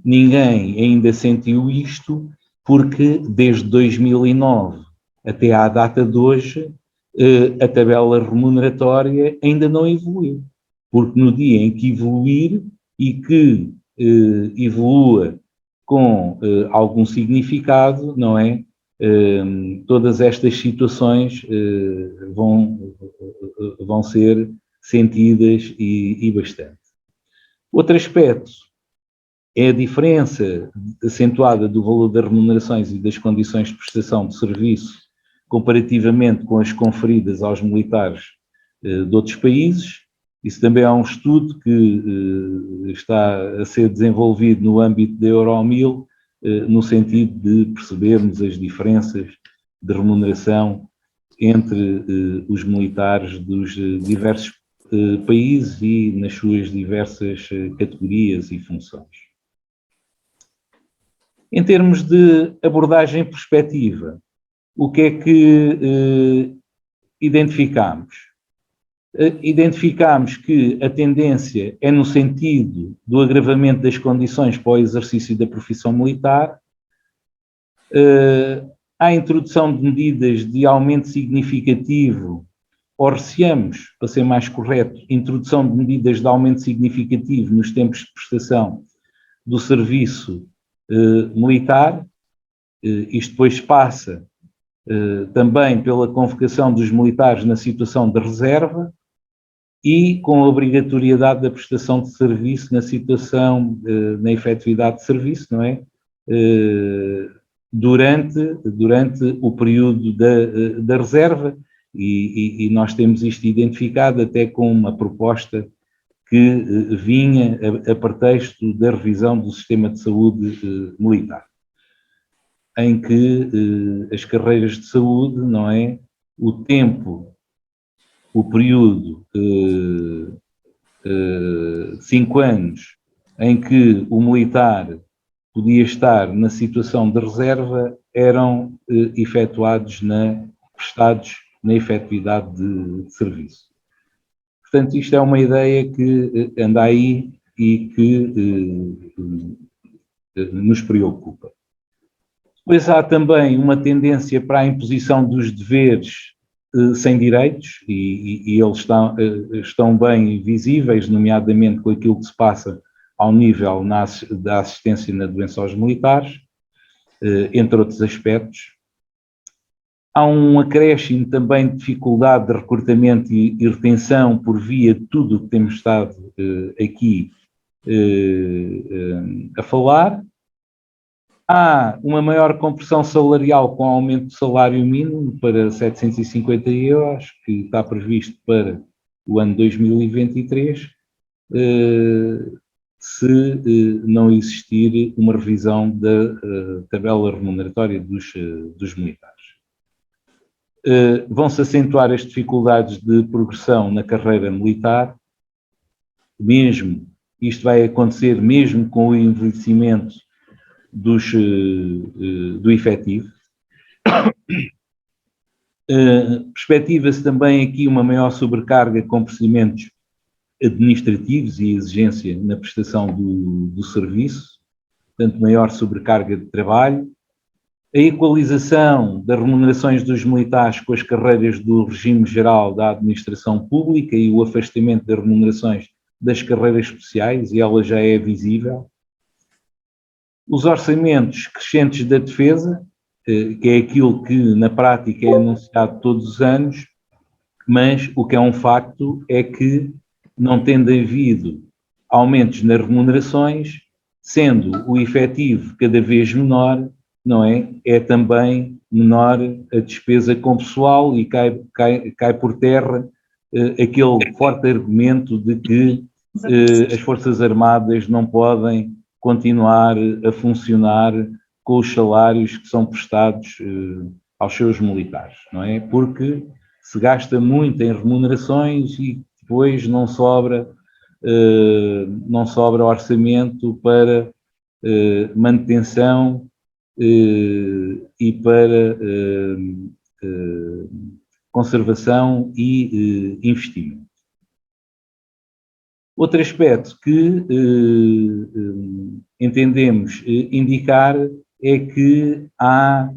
Ninguém ainda sentiu isto porque desde 2009 até à data de hoje a tabela remuneratória ainda não evoluiu. Porque no dia em que evoluir e que evolua com algum significado, não é? Todas estas situações vão ser sentidas e bastante. Outro aspecto é a diferença acentuada do valor das remunerações e das condições de prestação de serviço comparativamente com as conferidas aos militares de outros países. Isso também é um estudo que está a ser desenvolvido no âmbito da Euro1000, no sentido de percebermos as diferenças de remuneração entre os militares dos diversos países e nas suas diversas categorias e funções. Em termos de abordagem prospectiva, o que é que identificamos? Identificamos que a tendência é no sentido do agravamento das condições para o exercício da profissão militar, há a introdução de medidas de aumento significativo, ou receamos, para ser mais correto, introdução de medidas de aumento significativo nos tempos de prestação do serviço militar. Isto depois passa também pela convocação dos militares na situação de reserva e com a obrigatoriedade da prestação de serviço na situação, na efetividade de serviço, não é? Durante o período da reserva, e nós temos isto identificado até com uma proposta que vinha a pretexto da revisão do sistema de saúde militar, em que as carreiras de saúde, não é? O período de 5 anos em que o militar podia estar na situação de reserva eram prestados na efetividade de serviço. Portanto, isto é uma ideia que anda aí e que nos preocupa. Depois há também uma tendência para a imposição dos deveres sem direitos, e eles estão bem visíveis, nomeadamente com aquilo que se passa ao nível da assistência na doença aos militares, entre outros aspectos. Há um acréscimo também de dificuldade de recrutamento e retenção por via de tudo o que temos estado aqui a falar. Há uma maior compressão salarial com aumento do salário mínimo para 750 euros, que está previsto para o ano 2023, se não existir uma revisão da tabela remuneratória dos militares. Vão-se acentuar as dificuldades de progressão na carreira militar, isto vai acontecer mesmo com o envelhecimento do efetivo. Perspectiva-se também aqui uma maior sobrecarga com procedimentos administrativos e exigência na prestação do serviço, portanto, maior sobrecarga de trabalho. A equalização das remunerações dos militares com as carreiras do regime geral da administração pública e o afastamento das remunerações das carreiras especiais, e ela já é visível. Os orçamentos crescentes da defesa, que é aquilo que na prática é anunciado todos os anos, mas o que é um facto é que não tendo havido aumentos nas remunerações, sendo o efetivo cada vez menor, não é? É também menor a despesa com pessoal e cai por terra aquele forte argumento de que as Forças Armadas não podem continuar a funcionar com os salários que são prestados aos seus militares, não é? Porque se gasta muito em remunerações e depois não sobra orçamento para manutenção e para conservação e investimento. Outro aspecto que entendemos indicar é que há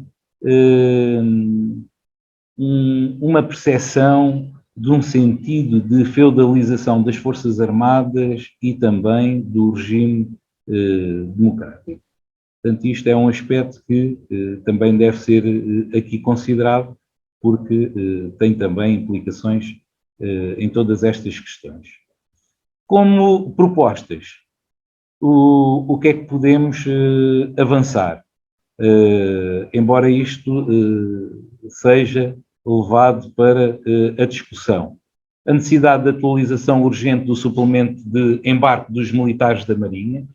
uma percepção de um sentido de feudalização das Forças Armadas e também do regime democrático. Portanto, isto é um aspecto que também deve ser aqui considerado, porque tem também implicações em todas estas questões. Como propostas, o que é que podemos avançar? Embora isto seja levado para a discussão. A necessidade de atualização urgente do suplemento de embarque dos militares da Marinha,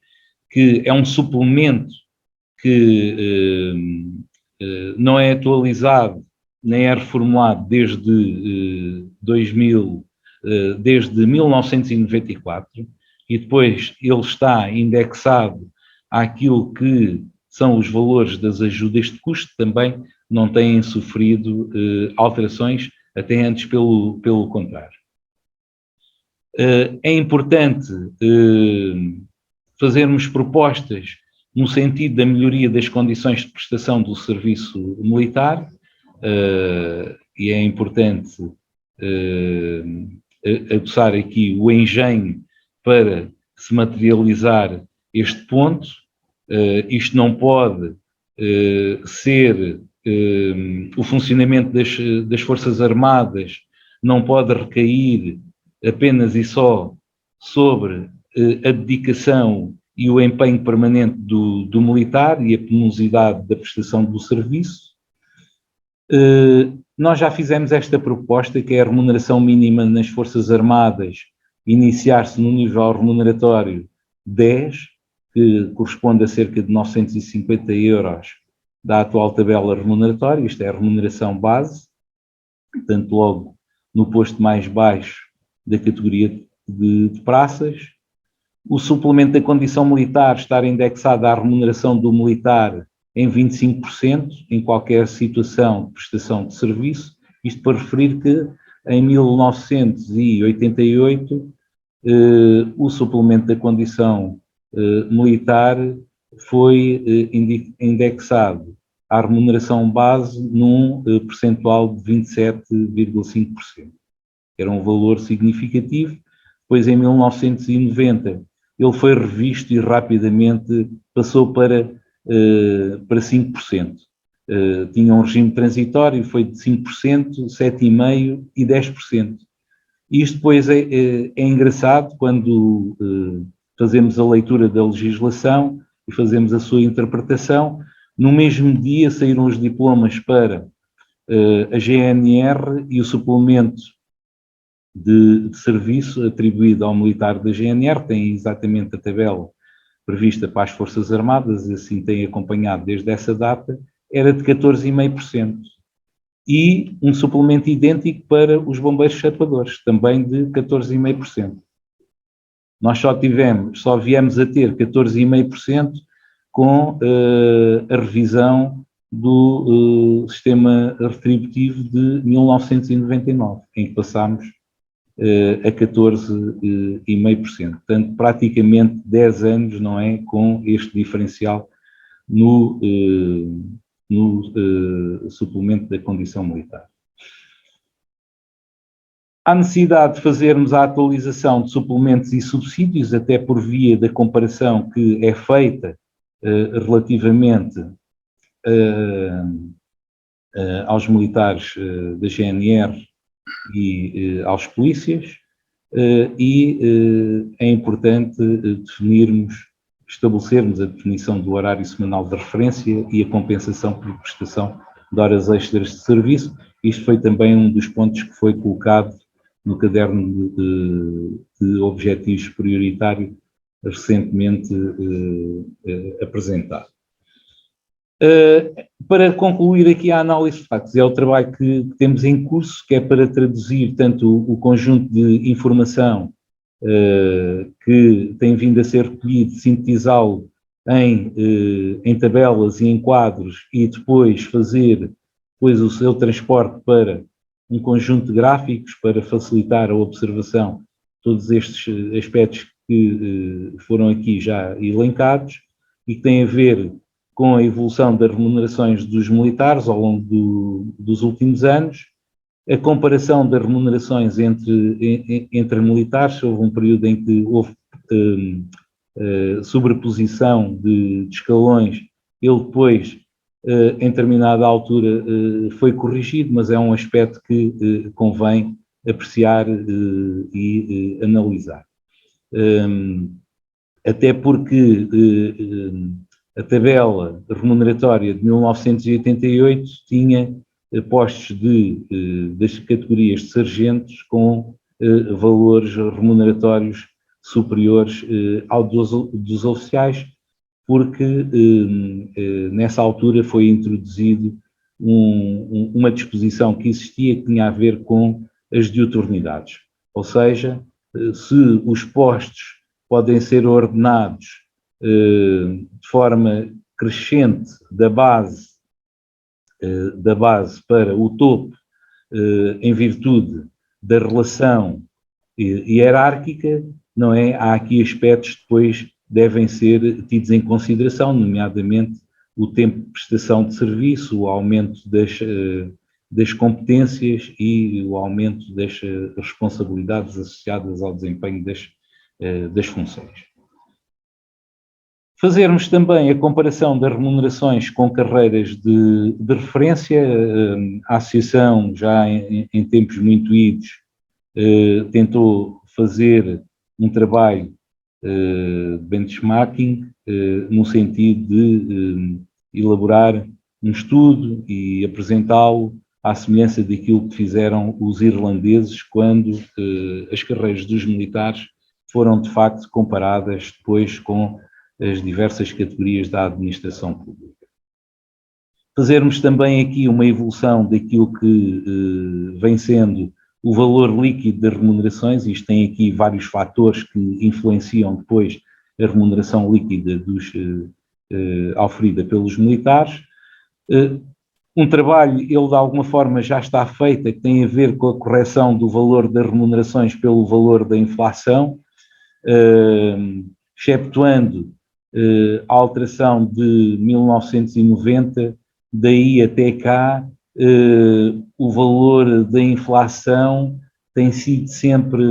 que é um suplemento que não é atualizado nem é reformulado desde 1994, e depois ele está indexado àquilo que são os valores das ajudas de custo, também não têm sofrido alterações, até antes pelo contrário. É importante fazermos propostas no sentido da melhoria das condições de prestação do serviço militar, e é importante adoçar aqui o engenho para se materializar este ponto. Isto não pode ser, o funcionamento das Forças Armadas não pode recair apenas e só sobre a dedicação e o empenho permanente do militar e a penosidade da prestação do serviço. Nós já fizemos esta proposta, que é a remuneração mínima nas Forças Armadas, iniciar-se no nível remuneratório 10, que corresponde a cerca de 950 euros da atual tabela remuneratória. Isto é a remuneração base, portanto, logo no posto mais baixo da categoria de praças. O suplemento da condição militar estar indexado à remuneração do militar em 25%, em qualquer situação de prestação de serviço. Isto para referir que em 1988 o suplemento da condição militar foi indexado à remuneração base num percentual de 27,5%. Era um valor significativo. Depois, em 1990, ele foi revisto e rapidamente passou para 5%. Tinha um regime transitório, foi de 5%, 7,5% e 10%. Isto depois é engraçado quando fazemos a leitura da legislação e fazemos a sua interpretação. No mesmo dia saíram os diplomas para a GNR e o suplemento de serviço atribuído ao militar da GNR, tem exatamente a tabela prevista para as Forças Armadas, assim tem acompanhado desde essa data, era de 14,5%. E um suplemento idêntico para os bombeiros chapadores, também de 14,5%. Nós só viemos a ter 14,5% com a revisão do sistema retributivo de 1999, em que passámos a 14,5%. Portanto, praticamente 10 anos, não é, com este diferencial no suplemento da condição militar. Há necessidade de fazermos a atualização de suplementos e subsídios, até por via da comparação que é feita relativamente aos militares da GNR e aos polícias, e é importante estabelecermos a definição do horário semanal de referência e a compensação por prestação de horas extras de serviço. Isto foi também um dos pontos que foi colocado no caderno de objetivos prioritário recentemente apresentado. Para concluir aqui a análise de factos, é o trabalho que temos em curso, que é para traduzir tanto o conjunto de informação que tem vindo a ser recolhido, sintetizá-lo em tabelas e em quadros e depois fazer o seu transporte para um conjunto de gráficos para facilitar a observação de todos estes aspectos que foram aqui já elencados e que têm a ver com a evolução das remunerações dos militares ao longo dos últimos anos, a comparação das remunerações entre militares. Houve um período em que houve sobreposição de escalões, ele depois, em determinada altura, foi corrigido, mas é um aspecto que convém apreciar e analisar. Até porque a tabela remuneratória de 1988 tinha postos das categorias de sargentos com valores remuneratórios superiores ao dos oficiais, porque nessa altura foi introduzido uma disposição que existia que tinha a ver com as diuturnidades. Ou seja, se os postos podem ser ordenados de forma crescente da base para o topo, em virtude da relação hierárquica, não é? Há aqui aspectos que depois devem ser tidos em consideração, nomeadamente o tempo de prestação de serviço, o aumento das competências e o aumento das responsabilidades associadas ao desempenho das funções. Fazermos também a comparação das remunerações com carreiras de referência. A Associação, já em tempos muito idos, tentou fazer um trabalho de benchmarking, no sentido de elaborar um estudo e apresentá-lo à semelhança daquilo que fizeram os irlandeses quando as carreiras dos militares foram, de facto, comparadas depois com as diversas categorias da administração pública. Fazermos também aqui uma evolução daquilo que vem sendo o valor líquido das remunerações. Isto tem aqui vários fatores que influenciam depois a remuneração líquida oferida pelos militares. Um trabalho, ele de alguma forma já está feito, que tem a ver com a correção do valor das remunerações pelo valor da inflação, exceptuando a alteração de 1990, daí até cá, o valor da inflação tem sido sempre,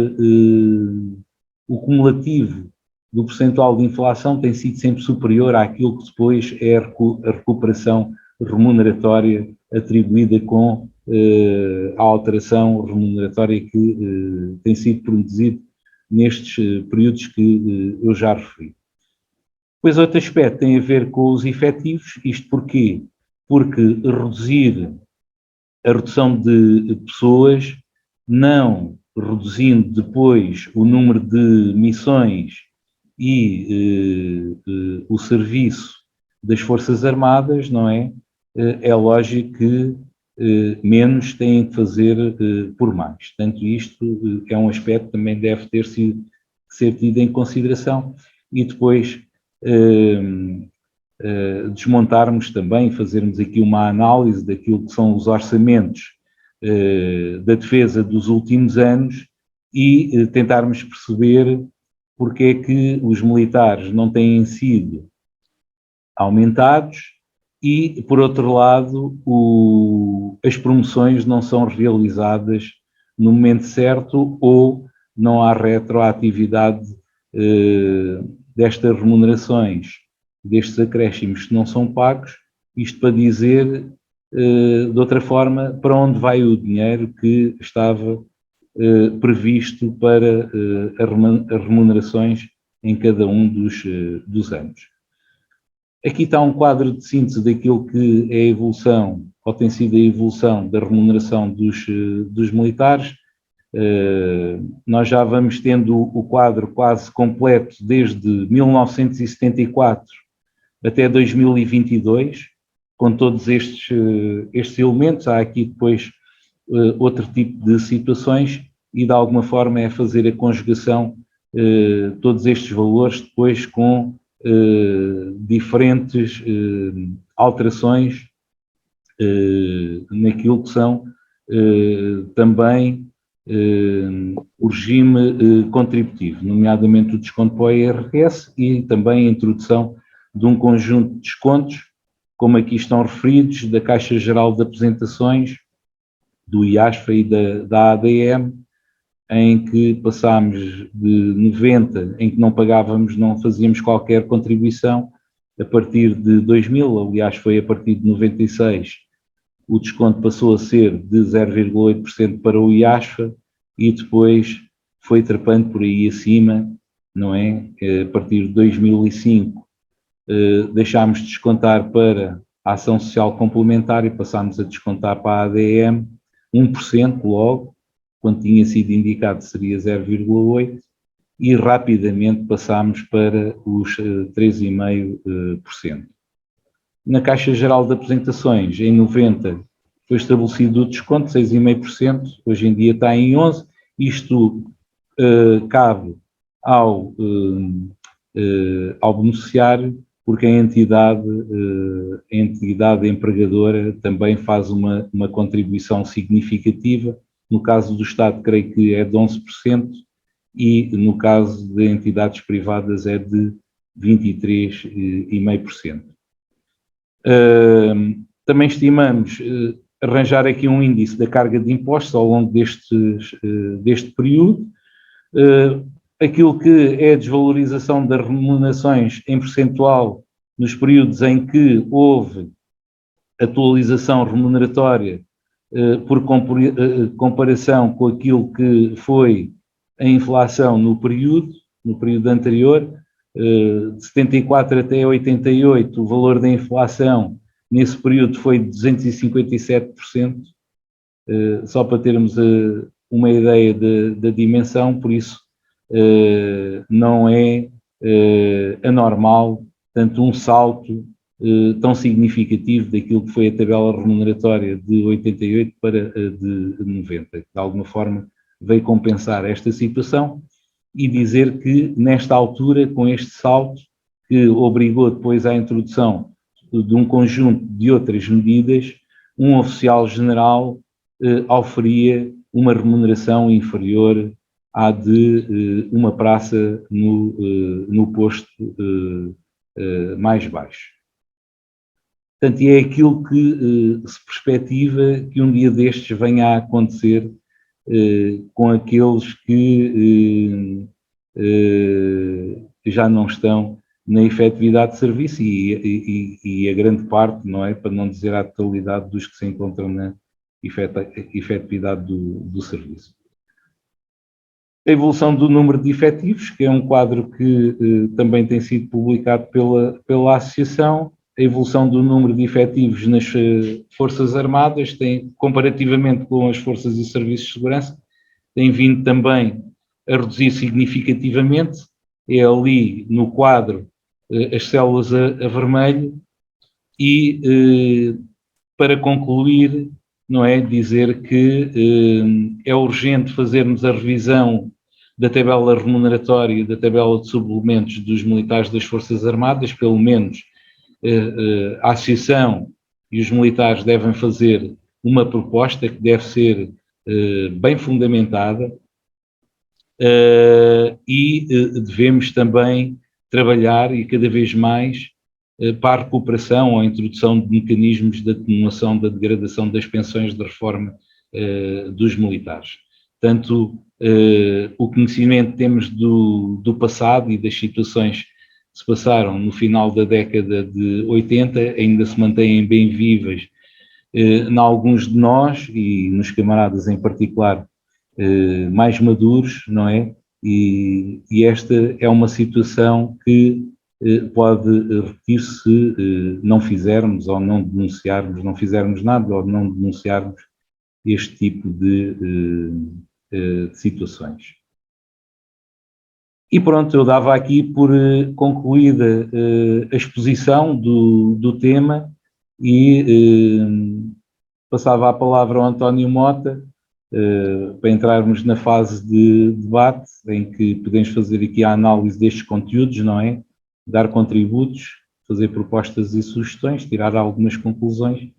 o cumulativo do percentual de inflação tem sido sempre superior àquilo que depois é a recuperação remuneratória atribuída com a alteração remuneratória que tem sido produzida nestes períodos que eu já referi. Depois outro aspecto tem a ver com os efetivos, isto porquê? Porque reduzir a redução de pessoas, não reduzindo depois o número de missões e o serviço das Forças Armadas, não é? É lógico que menos têm de fazer por mais. Portanto, isto é um aspecto que também deve ter sido ser tido em consideração e depois desmontarmos também, fazermos aqui uma análise daquilo que são os orçamentos da defesa dos últimos anos e tentarmos perceber porque é que os militares não têm sido aumentados e, por outro lado, as promoções não são realizadas no momento certo ou não há retroatividade destas remunerações, destes acréscimos que não são pagos, isto para dizer, de outra forma, para onde vai o dinheiro que estava previsto para as remunerações em cada um dos anos. Aqui está um quadro de síntese daquilo que é a evolução, ou tem sido a evolução da remuneração dos militares. Nós já vamos tendo o quadro quase completo desde 1974 até 2022, com todos estes elementos. Há aqui depois outro tipo de situações e de alguma forma é fazer a conjugação todos estes valores depois com diferentes alterações naquilo que são também o regime contributivo, nomeadamente o desconto para o IRS e também a introdução de um conjunto de descontos, como aqui estão referidos, da Caixa Geral de Apresentações, do IASFA e da ADM, em que passámos de 90, em que não pagávamos, não fazíamos qualquer contribuição, a partir de 2000, aliás foi a partir de 96, o desconto passou a ser de 0,8% para o IASFA e depois foi trepando por aí acima, não é? A partir de 2005 deixámos de descontar para a ação social complementar e passámos a descontar para a ADM 1% logo, quando tinha sido indicado seria 0,8%, e rapidamente passámos para os 3,5%. Na Caixa Geral de Apresentações, em 90, foi estabelecido o desconto, 6,5%, hoje em dia está em 11%, isto cabe ao beneficiário, porque a entidade empregadora também faz uma contribuição significativa. No caso do Estado, creio que é de 11%, e no caso de entidades privadas é de 23,5%. Também estimamos arranjar aqui um índice da carga de impostos ao longo deste período. Aquilo que é a desvalorização das remunerações em percentual nos períodos em que houve atualização remuneratória por comparação com aquilo que foi a inflação no período anterior, de 74 até 88, o valor da inflação nesse período foi de 257%, só para termos uma ideia da dimensão, por isso não é anormal tanto um salto tão significativo daquilo que foi a tabela remuneratória de 88 para a de 90, que de alguma forma veio compensar esta situação e dizer que nesta altura, com este salto, que obrigou depois à introdução de um conjunto de outras medidas, um oficial-general oferia uma remuneração inferior à de uma praça no posto mais baixo. Portanto, é aquilo que se perspectiva que um dia destes venha a acontecer com aqueles que já não estão na efetividade de serviço e a grande parte, não é, para não dizer a totalidade dos que se encontram na efetividade do serviço. A evolução do número de efetivos, que é um quadro que também tem sido publicado pela Associação. A evolução do número de efetivos nas Forças Armadas, comparativamente com as Forças e Serviços de Segurança, tem vindo também a reduzir significativamente. É ali no quadro as células a vermelho. E para concluir, não é, dizer que é urgente fazermos a revisão da tabela remuneratória, da tabela de suplementos dos militares das Forças Armadas. Pelo menos a Associação e os militares devem fazer uma proposta que deve ser bem fundamentada, e devemos também trabalhar, e cada vez mais, para a recuperação ou a introdução de mecanismos de atenuação da degradação das pensões de reforma dos militares. Tanto o conhecimento que temos do passado e das situações que se passaram no final da década de 80 ainda se mantêm bem vivas em alguns de nós e nos camaradas em particular mais maduros, não é? E esta é uma situação que pode repetir se não fizermos ou não denunciarmos, não fizermos nada ou não denunciarmos este tipo de situações. E pronto, eu dava aqui por concluída a exposição do tema e passava a palavra ao António Mota para entrarmos na fase de debate, em que podemos fazer aqui a análise destes conteúdos, não é? Dar contributos, fazer propostas e sugestões, tirar algumas conclusões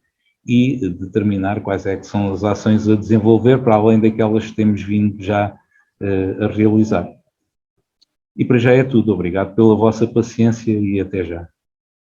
e determinar quais é que são as ações a desenvolver, para além daquelas que temos vindo já a realizar. E para já é tudo. Obrigado pela vossa paciência e até já.